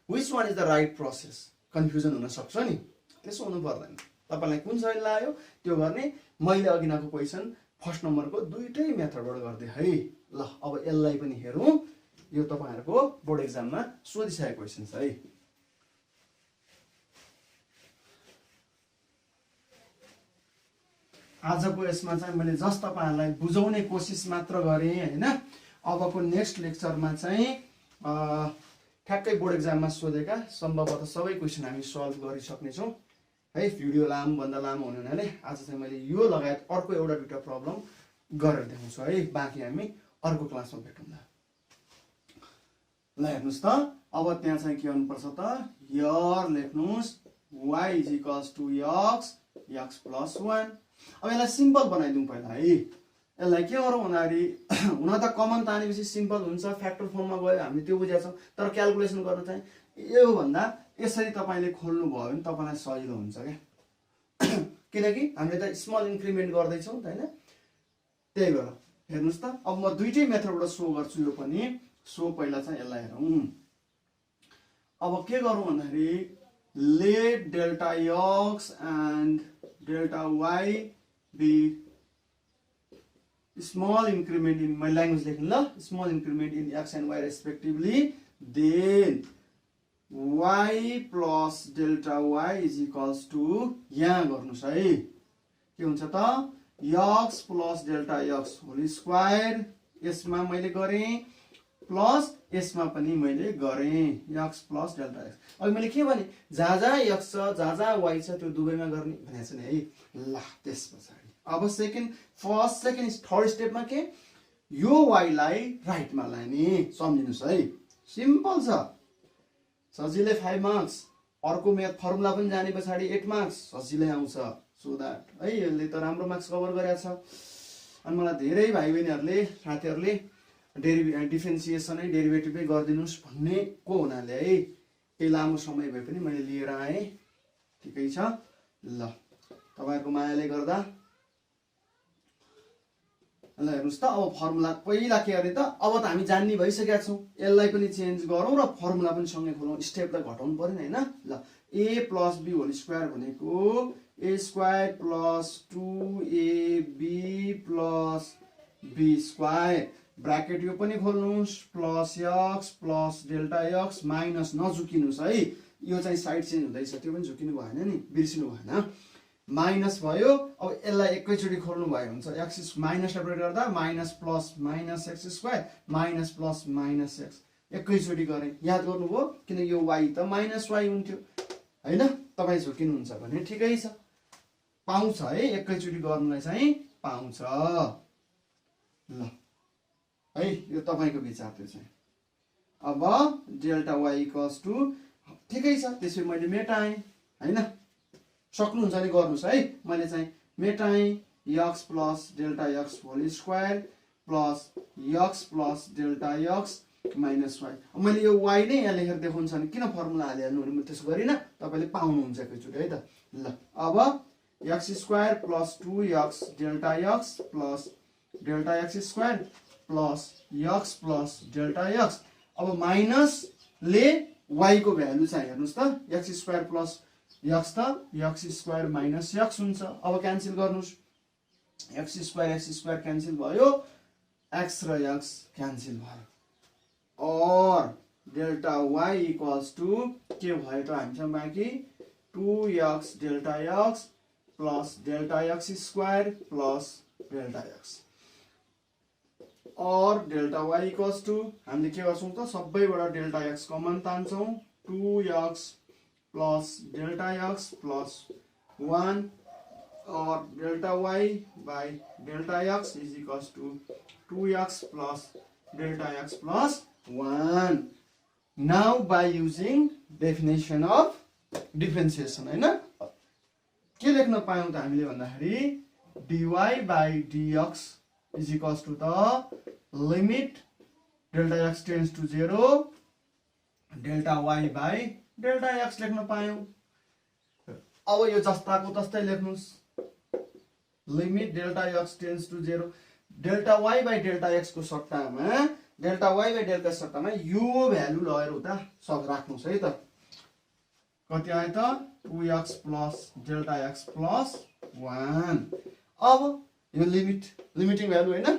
which one is the right process confusion हुन सक्छ नि त्यसो हुनु पर्दैन तपाईलाई कुन सही लाग्यो त्यो गर्ने मैले अघिनाको क्वेशन फर्स्ट नम्बरको दुईटै मेथडबाट गर्दै है ल अब यसलाई पनि हेरौं यो तपाईहरुको बोर्ड एक्जाममा सोधिसकेको क्वेशन छ है आजको यसमा चाहिँ मैले जस्ट तपाईहरुलाई बुझाउने कोसिस मात्र गरे हैन अबको नेक्स्ट लेक्चरमा चाहिँ ठ्याक्कै बोर्ड एक्जाममा सोधेका सम्भवतः सबै क्वेशन हामी सल्भ गरिसक्ने छौं है भिडियो लामो भन्दा लामो हुने हुनाले आज चाहिँ मैले यो लगायत अर्को एउटा दुईटा प्रब्लम गरेर देखाउँछु है बाँकी हामी अर्को क्लासमा भेटौँला ल हेर्नुस् त अब त्यहाँ चाहिँ के गर्नु पर्छ त हियर लेख्नुस् y = x x + 1 अब यसलाई सिम्पल बनाइदिउँ पहिला है यसलाई के गरौँ भन्दाखेरि हुन त कमन तानेपछि सिम्पल हुन्छ फ्याक्टर फर्ममा गयो हामीले त्यो बुझेका छौं तर क्याल्कुलेसन गर्न चाहिँ यो भन्दा यसरी तपाईले खोल्नु भयो भने तपाईलाई सजिलो हुन्छ के किनकि हामीले त स्मल इन्क्रिमेन्ट गर्दै छौं हैन त्यही भएर हेर्नुस् त अब म दुईटै मेथडबाट सो गर्छु यो पनि सो पहिला चाहिँ यसलाई हेरौँ अब के गरौँ भन्दाखेरि let delta x and delta y be small increment in my language लेख्नु ल small increment in x and y respectively then y plus delta y is equals to यहाँ गर्नुस् है के हुन्छ त x plus delta x whole square यसमा मैले गरे प्लस यसमा पनि मैले गरे x प्लस डेल्टा x अब मैले के भने जहाँ जहाँ x छ जहाँ जहाँ y छ त्यो दुवैमा गर्ने भनेछ नि है ल त्यसपछि अब फर्स्ट सेकेन्ड थर्ड स्टेपमा के यो y लाई राइटमा लाने सम्झिनुस् है सिम्पल छ सजिलै 5 मार्क्स अर्को म्याथ फर्मुला पनि जाने पछाडी 8 मार्क्स सजिलै आउँछ सो दैट है यसले त राम्रो मार्क्स कभर गरेछ अनि मलाई धेरै भाइ बहिनीहरुले साथीहरुले डिफरेन्सिएसनै डेरिभेटिभै गर्दिनुस् भन्ने को हुनाले है केही लामो समय भए पनि मैले लिएर आए ठिकै छ ल तपाईहरुको मायाले गर्दा ल हेर्नुस् त अब फर्मुला पहिला के गरे त अब त हामी जान्ने भइसकेका छौं यसलाई पनि चेन्ज गरौँ र फर्मुला पनि सँगै खोलौँ स्टेपलाई घटाउनु पर्दैन हैन ल a + b होल स्क्वायर भनेको a² + 2ab + b² ब्रैकेट यो पनि खोल्नुस् plus x plus delta x minus नझुकिनुस् है यो चाहिँ साइड चेन्ज हुँदैछ त्यो पनि झुकिनु भएन नि बिर्सिनु भएन माइनस भयो अब यसलाई एकैचोटी खोल्नु भयो हुन्छ x माइनस सेपरेट गर्दा minus plus minus x² minus plus minus x एकैचोटी गरे याद गर्नुभयो किन यो y त माइनस y हुन्थ्यो हैन तपाई झुकिनुहुन्छ भने ठिकै छ पाउँछ है एकैचोटी गर्नुलाई चाहिँ पाउँछ ल है यो तपाईको विचार त्यो चाहिँ अब डेल्टा y = ठिकै छ त्यसै मैले मेटाएँ हैन सक्नुहुन्छ नि गर्नुस् है मैले चाहिँ मेटाएँ x plus delta x whole square plus x plus delta x minus y अब मैले यो y नै यहाँ लेखेर देखाउँछु नि किन फर्मुला हालिहाल्नु भने म त्यसो गरिन तपाईले पाउनुहुन्छ एकैचोटी है त ल अब x² plus 2x delta x plus delta x² plus x plus delta x अब माइनस ले y को भ्यालु चाहिँ हेर्नुस् त x स्क्वायर प्लस x त x स्क्वायर माइनस x हुन्छ। अब क्यान्सल गर्नुस्, x स्क्वायर क्यान्सल भयो, x र x क्यान्सल भयो, और डेल्टा y इक्वल्स टु के भयो त हामीसँग बाँकी 2x delta x plus delta x square plus delta x, और डेल्टा y इक्वल्स टु हामीले के गर्छौं त सबैबाट डेल्टा x कमन तान्छौं, 2x plus delta x plus 1 और delta y by delta x is equals to 2x plus delta x plus 1। Now by using definition of differentiation हैन के लेख्न पायौं त हामीले भन्दाखेरि dy by dx is equals to the limit delta x tends to 0 delta y by delta x लेख्न पायौं। अब यो जस्ताको तस्तै लेख्नुस्, limit delta x tends to 0 delta y by delta x को सट्टामा delta y by delta सट्टामा यो value लगेर उता सब राख्नुस् है त। कति आयो त 2x plus delta x plus 1। अब यो लिमिटिङ भ्यालु हैन,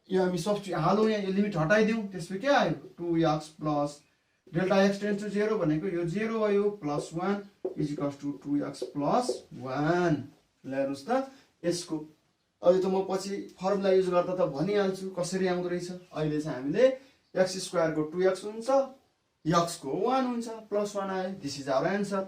यो हामी सब्स्टिट्युट हालौं, यहाँ यो लिमिट हटाइदिउँ, त्यसपछि के आयो 2x plus delta x tends to 0 भनेको यो 0 भयो plus 1 is equals to 2x plus 1। हेर्नुस् त यसको अहिले त म पछि फर्मुला युज गर्दा त भनिहाल्छु कसरी आउँदो रहेछ। अहिले चाहिँ हामीले x स्क्वायर को 2x हुन्छ, x को 1 हुन्छ, प्लस 1 आयो, दिस इज आवर एन्सर।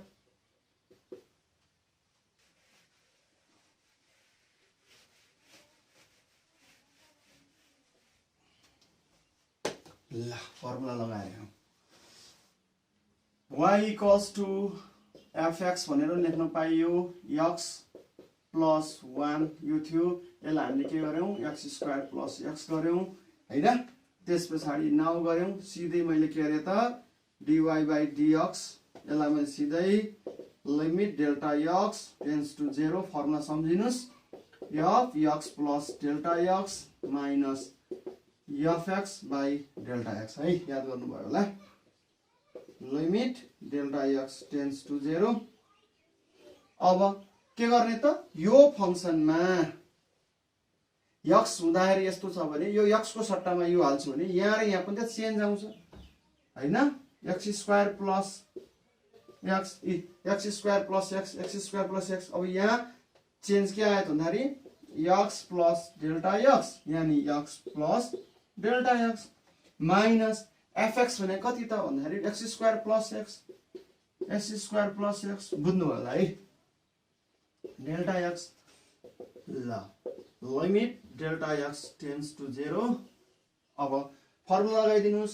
ल फर्मुला लगाएँ, y इक्वल्स टु fx भनेर लेख्न पाइयो, x प्लस 1 यो थियो, यसलाई हामीले के गर्यौं x स्क्वायर प्लस x गर्यौं हैन। त्यस पछाडी नाउ गर्यौं सिधै मैले के गरे त dy बाइ dx, यसलाई मैले सिधै limit delta x tends to 0 formula सम्झिनुस्, f x plus delta x minus fx by delta x है, याद गर्नुभयो होला। Limit delta x tends to 0। अब के गर्ने त यो फंक्सनमा x हुँदाखेरि यस्तो छ भने यो x को सट्टामा यो हाल्छु भने यहाँ र यहाँ पनि त चेन्ज आउँछ हैन, x square plus x square plus x square plus x। अब यहाँ चेन्ज के आयो त भन्दाखेरि x प्लस डेल्टा x यानी x plus delta x minus fx भने कति त भन्दाखेरि x square plus x square plus x, बुझ्नु होला है डेल्टा x। ल limit delta x tends to 0। अब फर्मुला लगाइदिनुस्,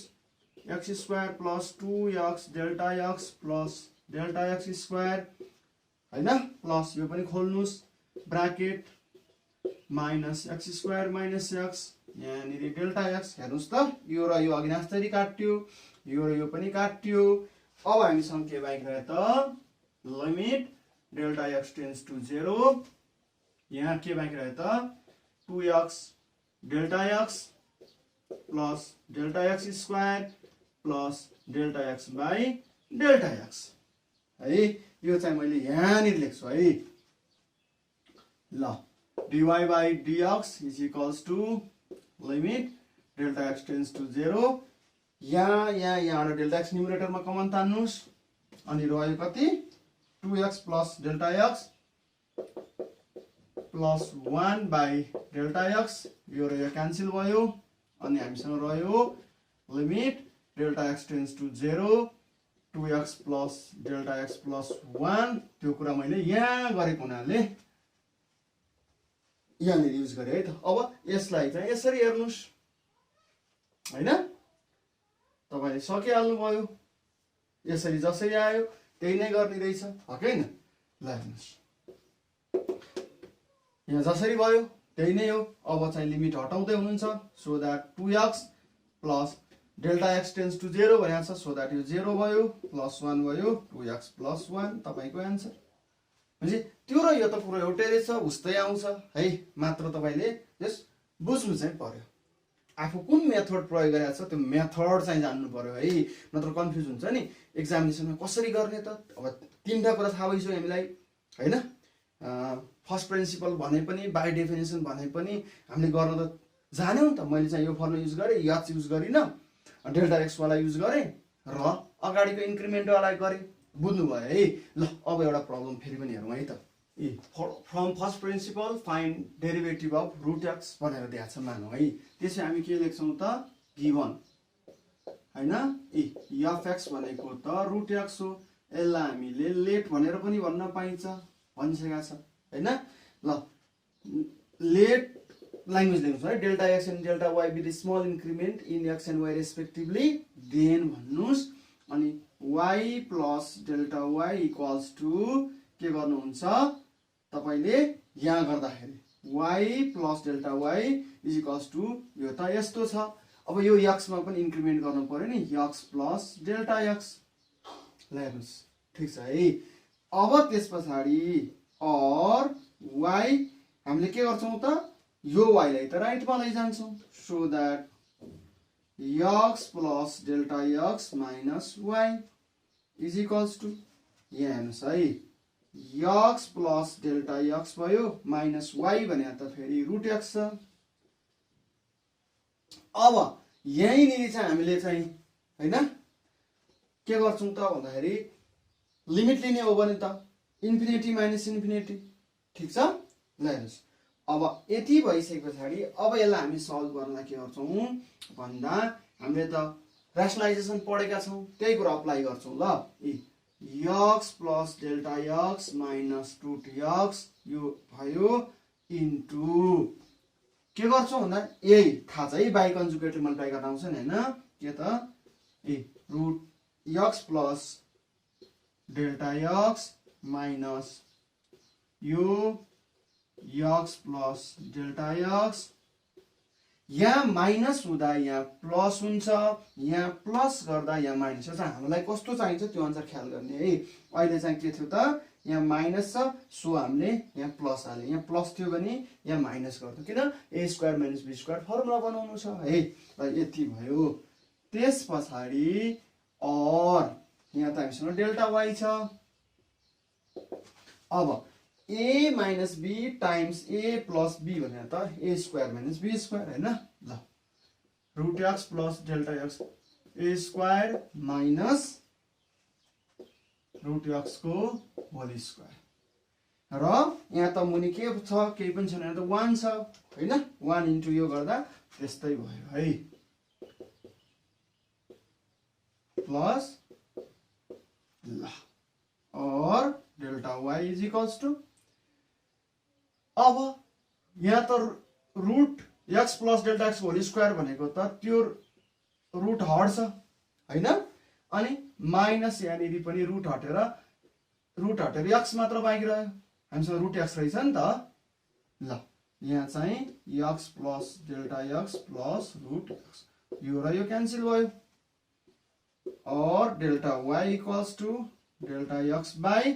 x square plus 2x delta x plus delta x square हैन, प्लस यो पनि खोल्नुस् bracket minus x square minus x यहाँनिर डेल्टा x। हेर्नुस् त यो र यो अघि जस्तै काट्यो, यो र यो पनि काट्यो। अब हामीसँग के बाँकी रह्यो त limit delta x tends to 0, यहाँ के बाँकी रह्यो त 2x delta x plus delta x square plus delta x by delta x है। यो चाहिँ मैले यहाँनिर लेख्छु है। ल dy by dx is equals to limit delta x tends to 0, यहाँ डेल्टा x न्युमरेटरमा कमन तान्नुस्, अनि रह्यो कति 2x plus delta x plus 1 by delta x, यो र यो क्यान्सल भयो, अनि हामीसँग रह्यो limit delta x tends to 0 2x plus delta x plus 1। त्यो कुरा मैले यहाँ गरेको हुनाले यहाँनिर युज गरे है त। अब यसलाई चाहिँ यसरी हेर्नुस् हैन, तपाईले सकिहाल्नु भयो, यसरी जसरी आयो त्यही नै गर्ने रहेछ हैन। ल हेर्नुस् यहाँ जसरी भयो त्यही नै हो। अब चाहिँ लिमिट हटाउँदै हुनुहुन्छ, so that 2x plus delta x tends to 0 भनेको छ, सो दैट यो 0 भयो प्लस 1 भयो 2x प्लस 1 तपाईको आन्सर। म्हणजे त्यो र यो त पुरो एउटै रहेछ, उस्तै आउँछ है, मात्र तपाईले जस बुझ्नु चाहिँ पर्यो। आफू कुन मेथड प्रयोग गरेको छ त्यो मेथड चाहिँ जान्नु पर्यो है, नत्र कन्फ्युज हुन्छ नि एक्जामिनेसनमा कसरी गर्ने त। अब तीनटा कुरा थाहा भइसक्यो हामीलाई हैन। फर्स्ट प्रिन्सिपल भने पनि बाई डेफिनेसन भने पनि हामीले गर्न त जान्यौँ त। मैले चाहिँ यो फर्मुला युज गरेँ, याच युज गरिनँ, डेल्टा एक्स वाला युज गरेँ र अगाडिको इन्क्रिमेन्ट वाला गरेँ। बुझ्नुभयो है। ल अब एउटा प्रब्लम फेरि पनि हेरौँ है त। From first principle find derivative of root x भनेर दिएको छ मानौँ है। त्यसै हामी के लेख्छौँ त, गिभन हैन एफ एक्स भनेको त रुट एक्स हो। यसलाई हामीले लेट भनेर पनि भन्न पाइन्छ, भनिसकेको छ हैन। ल लेट ल्याङ्ग्वेज लेख्नुहोस् है, delta x and delta y with small increment in x and y respectively, then भन्नुहोस् अनि y plus delta y equals to के गर्नुहुन्छ तपाईले यहाँ गर्दाखेरि y plus delta y is equals to यो त यस्तो छ। अब यो एक्समा पनि इन्क्रिमेन्ट गर्नु पर्यो नि, एक्स प्लस डेल्टा एक्स हेर्नुहोस् ठिक छ है। अब त्यस पछाडि और वाइ हामीले के गर्छौँ त, यो वाइलाई त राइटमा लैजान्छौँ, so that x plus delta x minus y is equals to यहाँ हेर्नुहोस् है, एक्स प्लस डेल्टा एक्स भयो माइनस वाइ भने त फेरि रुट एक्स छ। अब यहीँनिर चाहिँ हामीले चाहिँ हैन के गर्छौँ त भन्दाखेरि लिमिट लिने हो भने त इन्फिनिटी माइनस इन्फिनिटी, ठिक छ। ल हेर्नुहोस् अब यति भइसके पछाडि अब यसलाई हामी सल्भ गर्नलाई के गर्छौँ भन्दा हामीले त रेसनलाइजेसन पढेका छौँ, त्यही कुरा अप्लाई गर्छौँ। ल x plus delta x minus root x यो भयो इन्टु के गर्छौँ भन्दा यही थाहा छ है, बाई कन्जुगेटले मल्टिप्लाई गर्न आउँछ नि हैन, के त root x plus delta x minus यो एक्स प्लस डेल्टा एक्स, यहाँ माइनस हुँदा यहाँ प्लस हुन्छ, यहाँ प्लस गर्दा यहाँ माइनस हुन्छ। हामीलाई कस्तो चाहिन्छ त्यो अनुसार ख्याल गर्ने है। अहिले चाहिँ के थियो त, यहाँ माइनस छ सो हामीले यहाँ प्लस हाल्यो, यहाँ प्लस थियो भने यहाँ माइनस गर्थ्यो, किन a square minus b square formula बनाउनु छ है। र यति भयो। त्यस पछाडि और यहाँ त हामीसँग डेल्टा वाइ छ। अब a minus b times a plus b भनेर त a square minus b square हैन। ल root x plus delta x a square minus root x को होल स्क्वायर, र यहाँ त मुनि के छ, केही पनि छैन, त 1 छ हैन। 1 इन्टु यो गर्दा त्यस्तै भयो है, प्लस ल और delta y is equals to, अब यहाँ त root x plus delta x whole square भनेको त त्यो रुट हट्छ हैन, अनि माइनस यहाँनिर पनि रुट हटेर एक्स मात्र बाँकी रह्यो, हामीसँग रुट एक्स रहेछ नि त। ल यहाँ चाहिँ x plus delta x plus root x, यो र यो क्यान्सल भयो, और delta y equals to delta x by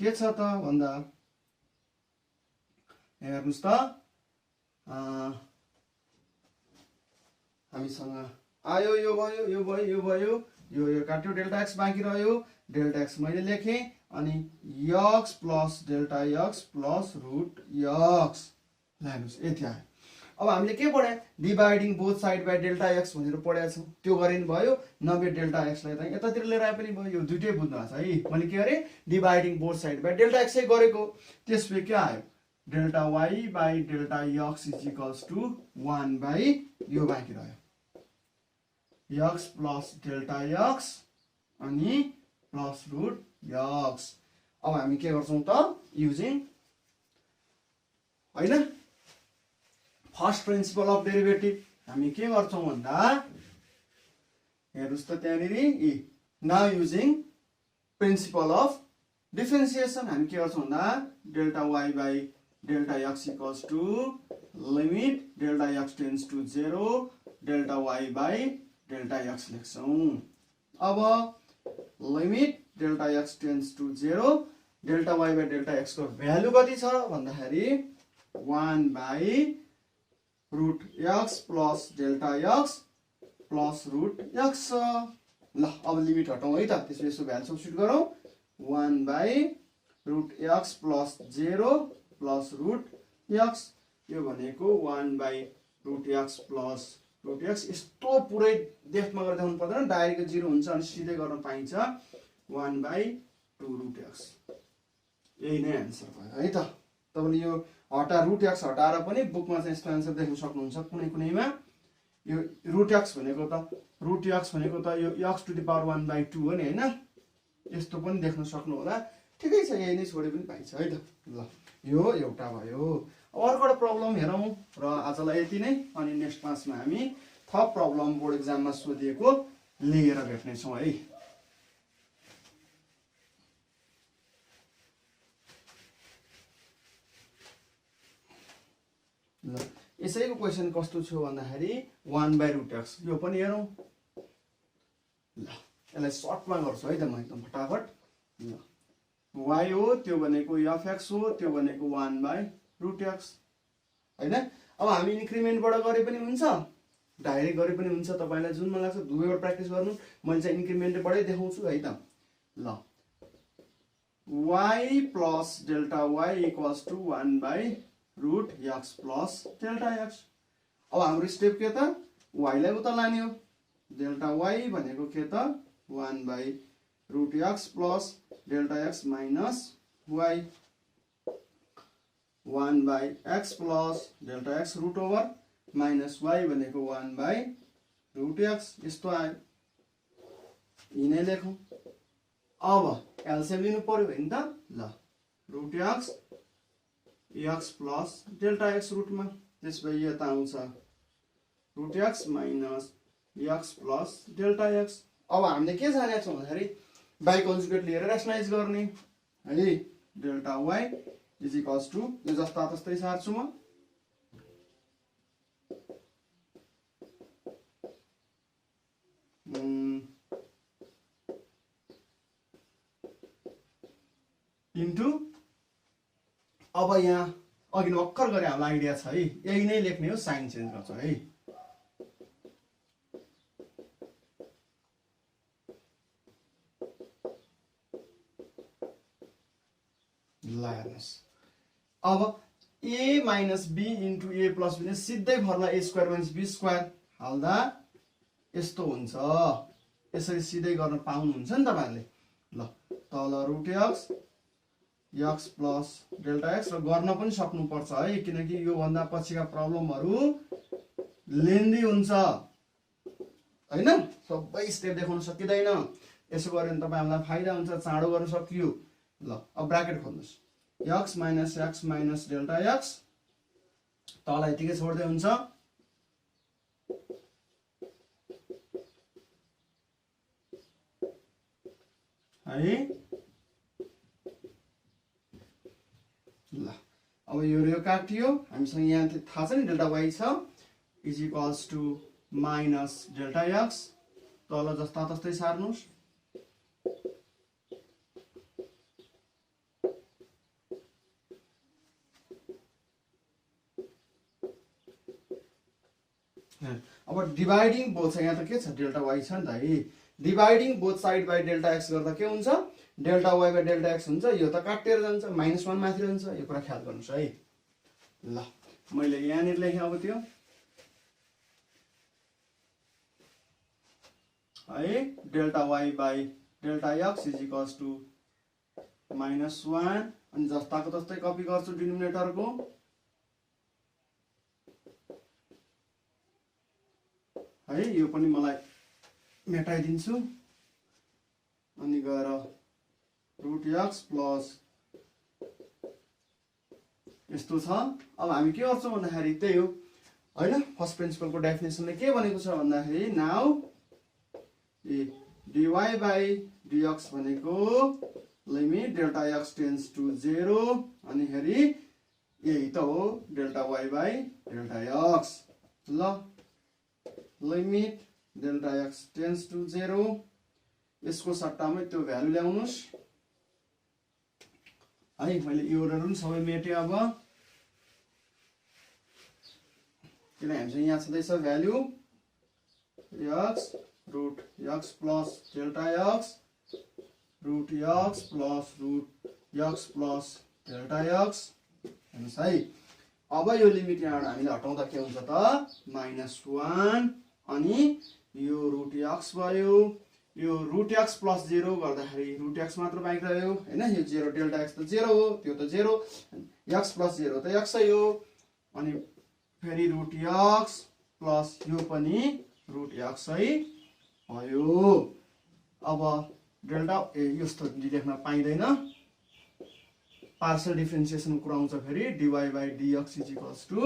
के छ त भन्दा हेर्नुहोस् त हामीसँग आयो, यो भयो यो भयो यो भयो, यो काट्यो, डेल्टा एक्स बाँकी रह्यो, डेल्टा एक्स मैले लेखेँ, अनि x plus delta x plus root x, हेर्नुहोस् यति आयो। अब हामीले के पढ्यौँ, dividing both side by delta x भनेर पढेका छौँ, त्यो गरे नि भयो, नब्बे डेल्टा एक्सलाई त यतातिर लिएर आए पनि भयो, यो दुइटै बुझ्नु भएको छ है। मैले के गरेँ, dividing both side by delta एक्सै गरेको, त्यसपछि के आयो, delta y by delta x is equals to 1 by यो बाँकी रह्यो एक्स प्लस डेल्टा एक्स अनि प्लस रुट एक्स। अब हामी के गर्छौँ त, युजिङ हैन फर्स्ट प्रिन्सिपल अफ डेरिभेटिभ हामी के गर्छौँ भन्दा हेर्नुहोस् त त्यहाँनिर now using principle of differentiation हामी के गर्छौँ भन्दा delta y by delta x equals to limit delta x tends to 0 delta y by delta x लेख्छौँ। अब limit delta x tends to 0 delta y by delta x को value कति छ भन्दाखेरि 1 by root x plus delta x plus root x छ। ल अब limit हटाउँ है त, त्यसपछि यसो भ्यालु सब्स्टिट्युट गरौँ। 1 by root x plus 0 plus root x, यो भनेको 1 by root x plus root x. यस्तो पुरै डेफमा गरेर देखाउनु पर्दैन, डाइरेक्ट 0 हुन्छ अनि सिधै गर्न पाइन्छ 1 बाई 2 रुट एक्स। यही नै एन्सर भयो है त। तपाईँले यो रुट एक्स हटाएर पनि बुकमा चाहिँ यस्तो एन्सर देख्न सक्नुहुन्छ। कुनै कुनैमा यो रुट एक्स भनेको त यो x to the power 1 by 2 हो नि होइन, यस्तो पनि देख्न सक्नु होला। ठिकै छ, यही नै छोडे पनि पाइन्छ है त। ल यो एउटा भयो। अब अर्को एउटा प्रब्लम हेरौँ र आजलाई यति नै, अनि नेक्स्ट क्लासमा हामी थप प्रब्लम बोर्ड एक्जाममा सोधिएको लिएर भेट्नेछौँ है। ल यसैको क्वेसन कस्तो छ भन्दाखेरि 1 बाई रुट एक्स, यो पनि हेरौँ। ल यसलाई सर्टमा गर्छु है त म एकदम फटाफट। ल y हो, त्यो भनेको fx हो, त्यो भनेको 1 बाई रुट एक्स होइन। अब हामी इन्क्रिमेन्टबाट गरे पनि हुन्छ, डाइरेक्ट गरे पनि हुन्छ, तपाईँलाई जुन मन लाग्छ दुवैबाट प्र्याक्टिस गर्नु। मैले चाहिँ इन्क्रिमेन्टबाटै देखाउँछु है त। ल y plus delta y equals to 1 by root x plus delta x. अब हाम्रो स्टेप के त, y लाई उता लाने हो। डेल्टा y भनेको के त 1 by root x plus delta x minus y। 1 by x plus delta x root over minus y भनेको 1 बाई रुट एक्स। यस्तो आयो, यिनै लेखौँ। अब एलसिएम लिनु पर्यो होइन त। ल root x x plus delta x रुटमा, त्यसपछि यता आउँछ root x minus x plus delta x. अब हामीले के जानेको छौँ भन्दाखेरि बाई कन्जुगेट लिएर रेसनलाइज गर्ने है। Delta y is equals to, यो जस्ता तस्तै सार्छु म। इन्टु, अब यहाँ अघि भर्खर गरे हामीलाई आइडिया छ है, यही नै लेख्ने हो, साइन चेन्ज गर्छ है। ल हेर्नुहोस्, अब a minus b into a plus b, सिधै formula a square minus b square हाल्दा यस्तो हुन्छ। यसरी सिधै गर्न पाउनुहुन्छ नि तपाईँहरूले। ल तल root x x plus delta x, र गर्न पनि सक्नुपर्छ है, किनकि योभन्दा पछिका प्रब्लमहरू लेन्दी हुन्छ होइन, सबै स्टेप देखाउन सकिँदैन। यसो गऱ्यो भने तपाईँहरूलाई फाइदा हुन्छ, चाँडो गर्न सकियो। ल अब ब्राकेट खोल्नुहोस्, एक्स माइनस डेल्टा एक्स, तल यतिकै छोड्दै हुन्छ। है ल अब यो काटियो, हामीसँग यहाँ थाहा छ नि डेल्टा वाई छ, is equals to minus delta x, तल जस्ता तस्तै सार्नुहोस्। अब डिभाइडिङ बोथ छ, यहाँ त के छ डेल्टा वाई छ नि त है। Dividing both side by delta x गर्दा के हुन्छ, delta y by delta x हुन्छ। यो त काटेर जान्छ, -1 माथि रहन्छ, यो कुरा ख्याल गर्नुहोस् है। ल मैले यहाँनिर लेखेँ अब त्यो है, delta y by delta x is equals to -1, अनि जस्ताको तस्तै कपी गर्छु डिनोमिनेटरको। है यो पनि मलाई मेटाइदिन्छु, अनि गएर रुट एक्स प्लस यस्तो छ। अब हामी के गर्छौँ भन्दाखेरि त्यही हो होइन, फर्स्ट प्रिन्सिपलको डेफिनेसनले के भनेको छ भन्दाखेरि नाउ dy बाई dx भनेको limit delta x tends to 0, अनि हेरी यही त हो delta y by delta x. ल limit delta x tends to 0, यसको सट्टामै त्यो भ्यालु ल्याउनुहोस् है। मैले योहरू पनि सबै मेटेँ। अब किन हामीसँग यहाँ छँदैछ value x root x plus delta x root x plus root x plus delta x हेर्नुहोस् है। अब यो लिमिट यहाँबाट हामीले हटाउँदा के हुन्छ त -1 अनि यो रुट x भयो, यो रुट x प्लस 0 गर्दाखेरि रुट x मात्र बाइक रह्यो हैन, यो 0 डेल्टा x त 0 हो, त्यो त 0, x प्लस 0 त x हो, अनि फेरि रुट x प्लस यो पनि रुट x भयो। अब डेल्टा यस्तो लेख्न पाइँदैन, पार्शियल डिफरेन्सिएसन कुराउँछ फेरि dy by dx is equals to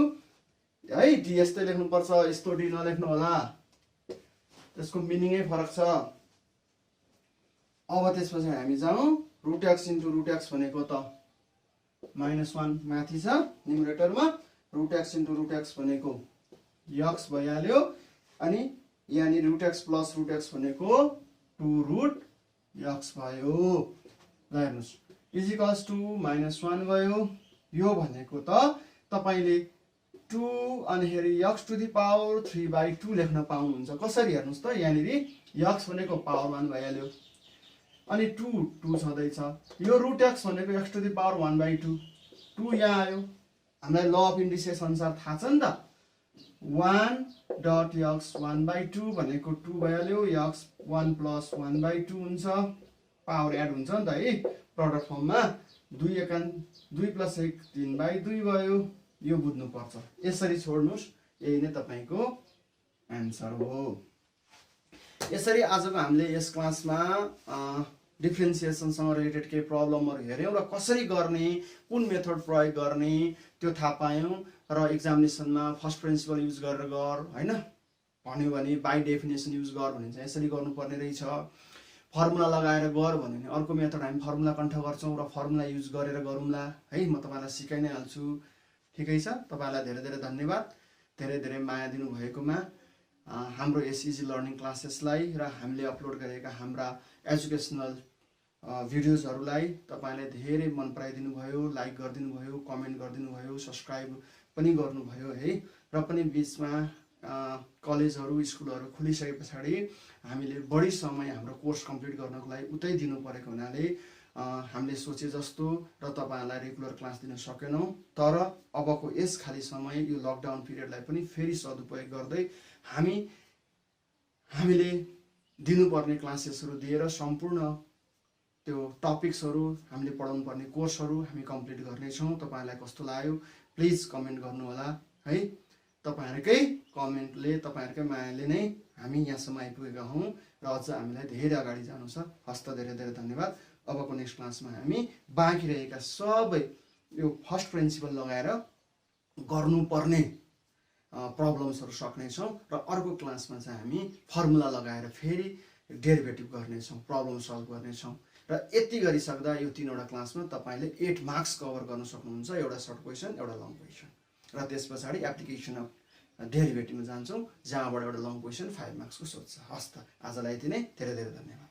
है डी यस्तै लेख्नुपर्छ, यस्तो डी नलेख्नु होला, त्यसको मिनिङै फरक छ। अब त्यसपछि हामी जाउँ root x into root x भनेको त -1 माथि छ न्युमरेटरमा, root x into root x भनेको एक्स भइहाल्यो, अनि यहाँनिर root x plus root x भनेको 2 रुट एक्स भयो। ल हेर्नुहोस् इज इक्वल्स टु -1 गयो, यो भनेको त तपाईँले 2 अनिखेरि x टु द पावर 3/2 लेख्न पाउनुहुन्छ। कसरी हेर्नुहोस् त, यहाँनिर x भनेको पावर 1 भइहाल्यो, अनि 2 छँदैछ, यो रुट x भनेको x टु द पावर 1/2, 2 यहाँ आयो, हामीलाई ल अफ इन्डिसेस अनुसार थाहा छ नि त, 1 डट x 1/2 भनेको 2 भइहाल्यो, x 1 प्लस 1/2 हुन्छ, पावर एड हुन्छ नि त है प्रडक्ट फर्ममा, 2 प्लस 1 3/2 भयो, यो बुझ्नुपर्छ। यसरी छोड्नुहोस्, यही नै तपाईँको एन्सर हो। यसरी आजको हामीले यस क्लासमा डिफ्रेन्सिएसनसँग रिलेटेड केही प्रब्लमहरू हेऱ्यौँ र कसरी गर्ने, कुन मेथड प्रयोग गर्ने त्यो थाहा पायौँ, र एक्जामिनेसनमा फर्स्ट प्रिन्सिपल युज गरेर गर हैन भन्यो भने बाई डेफिनेसन युज गर भने चाहिँ यसरी गर्नुपर्ने रहेछ, फर्मुला लगाएर गर भन्यो भने अर्को मेथड हामी फर्मुला कण्ठ गर्छौँ र फर्मुला युज गरेर गरौँला है, म तपाईँलाई सिकाइ नै हाल्छु। ठिकै छ, तपाईँलाई धेरै धेरै धन्यवाद, धेरै धेरै माया दिनुभएकोमा। हाम्रो यस इजी लर्निङ क्लासेसलाई र हामीले अपलोड गरेका हाम्रा एजुकेसनल भिडियोजहरूलाई तपाईँले धेरै मन पराइदिनु भयो, लाइक गरिदिनु भयो, कमेन्ट गरिदिनु भयो, सब्सक्राइब पनि गर्नुभयो है, र पनि बिचमा कलेजहरू स्कुलहरू खुलिसके पछाडि हामीले बढी समय हाम्रो कोर्स कम्प्लिट गर्नको लागि उतै दिनु परेको हुनाले हामीले सोचे जस्तो र तपाईँहरूलाई रेगुलर क्लास दिन सकेनौँ, तर अबको यस खाली समय यो लकडाउन पिरियडलाई पनि फेरि सदुपयोग गर्दै हामीले दिनुपर्ने क्लासेसहरू दिएर सम्पूर्ण त्यो टपिक्सहरू हामीले पढाउनु पर्ने कोर्सहरू हामी कम्प्लिट गर्नेछौँ। तपाईँहरूलाई कस्तो लाग्यो प्लिज कमेन्ट गर्नुहोला है, तपाईँहरूकै कमेन्टले तपाईँहरूकै मायाले नै हामी यहाँसम्म आइपुगेका हौँ र अझ हामीलाई धेरै अगाडि जानु छ। हस्त धेरै धेरै धन्यवाद। अबको नेक्स्ट क्लासमा हामी बाँकी रहेका सबै यो फर्स्ट प्रिन्सिपल लगाएर गर्नुपर्ने प्रब्लम्सहरू सक्नेछौँ, र अर्को क्लासमा चाहिँ हामी फर्मुला लगाएर फेरि डेरिभेटिभ गर्नेछौँ, प्रब्लम सल्भ गर्नेछौँ, र यति गरिसक्दा यो 3वटा क्लासमा तपाईँले 8 मार्क्स कभर गर्न सक्नुहुन्छ, एउटा सर्ट क्वेसन एउटा लङ क्वेसन, र त्यस पछाडि एप्लिकेसन अफ डेरिभेटिभमा जान्छौँ, जहाँबाट एउटा लङ क्वेसन 5 मार्क्सको सोध्छ। हस् त, आजलाई यति नै, धेरै धेरै धन्यवाद।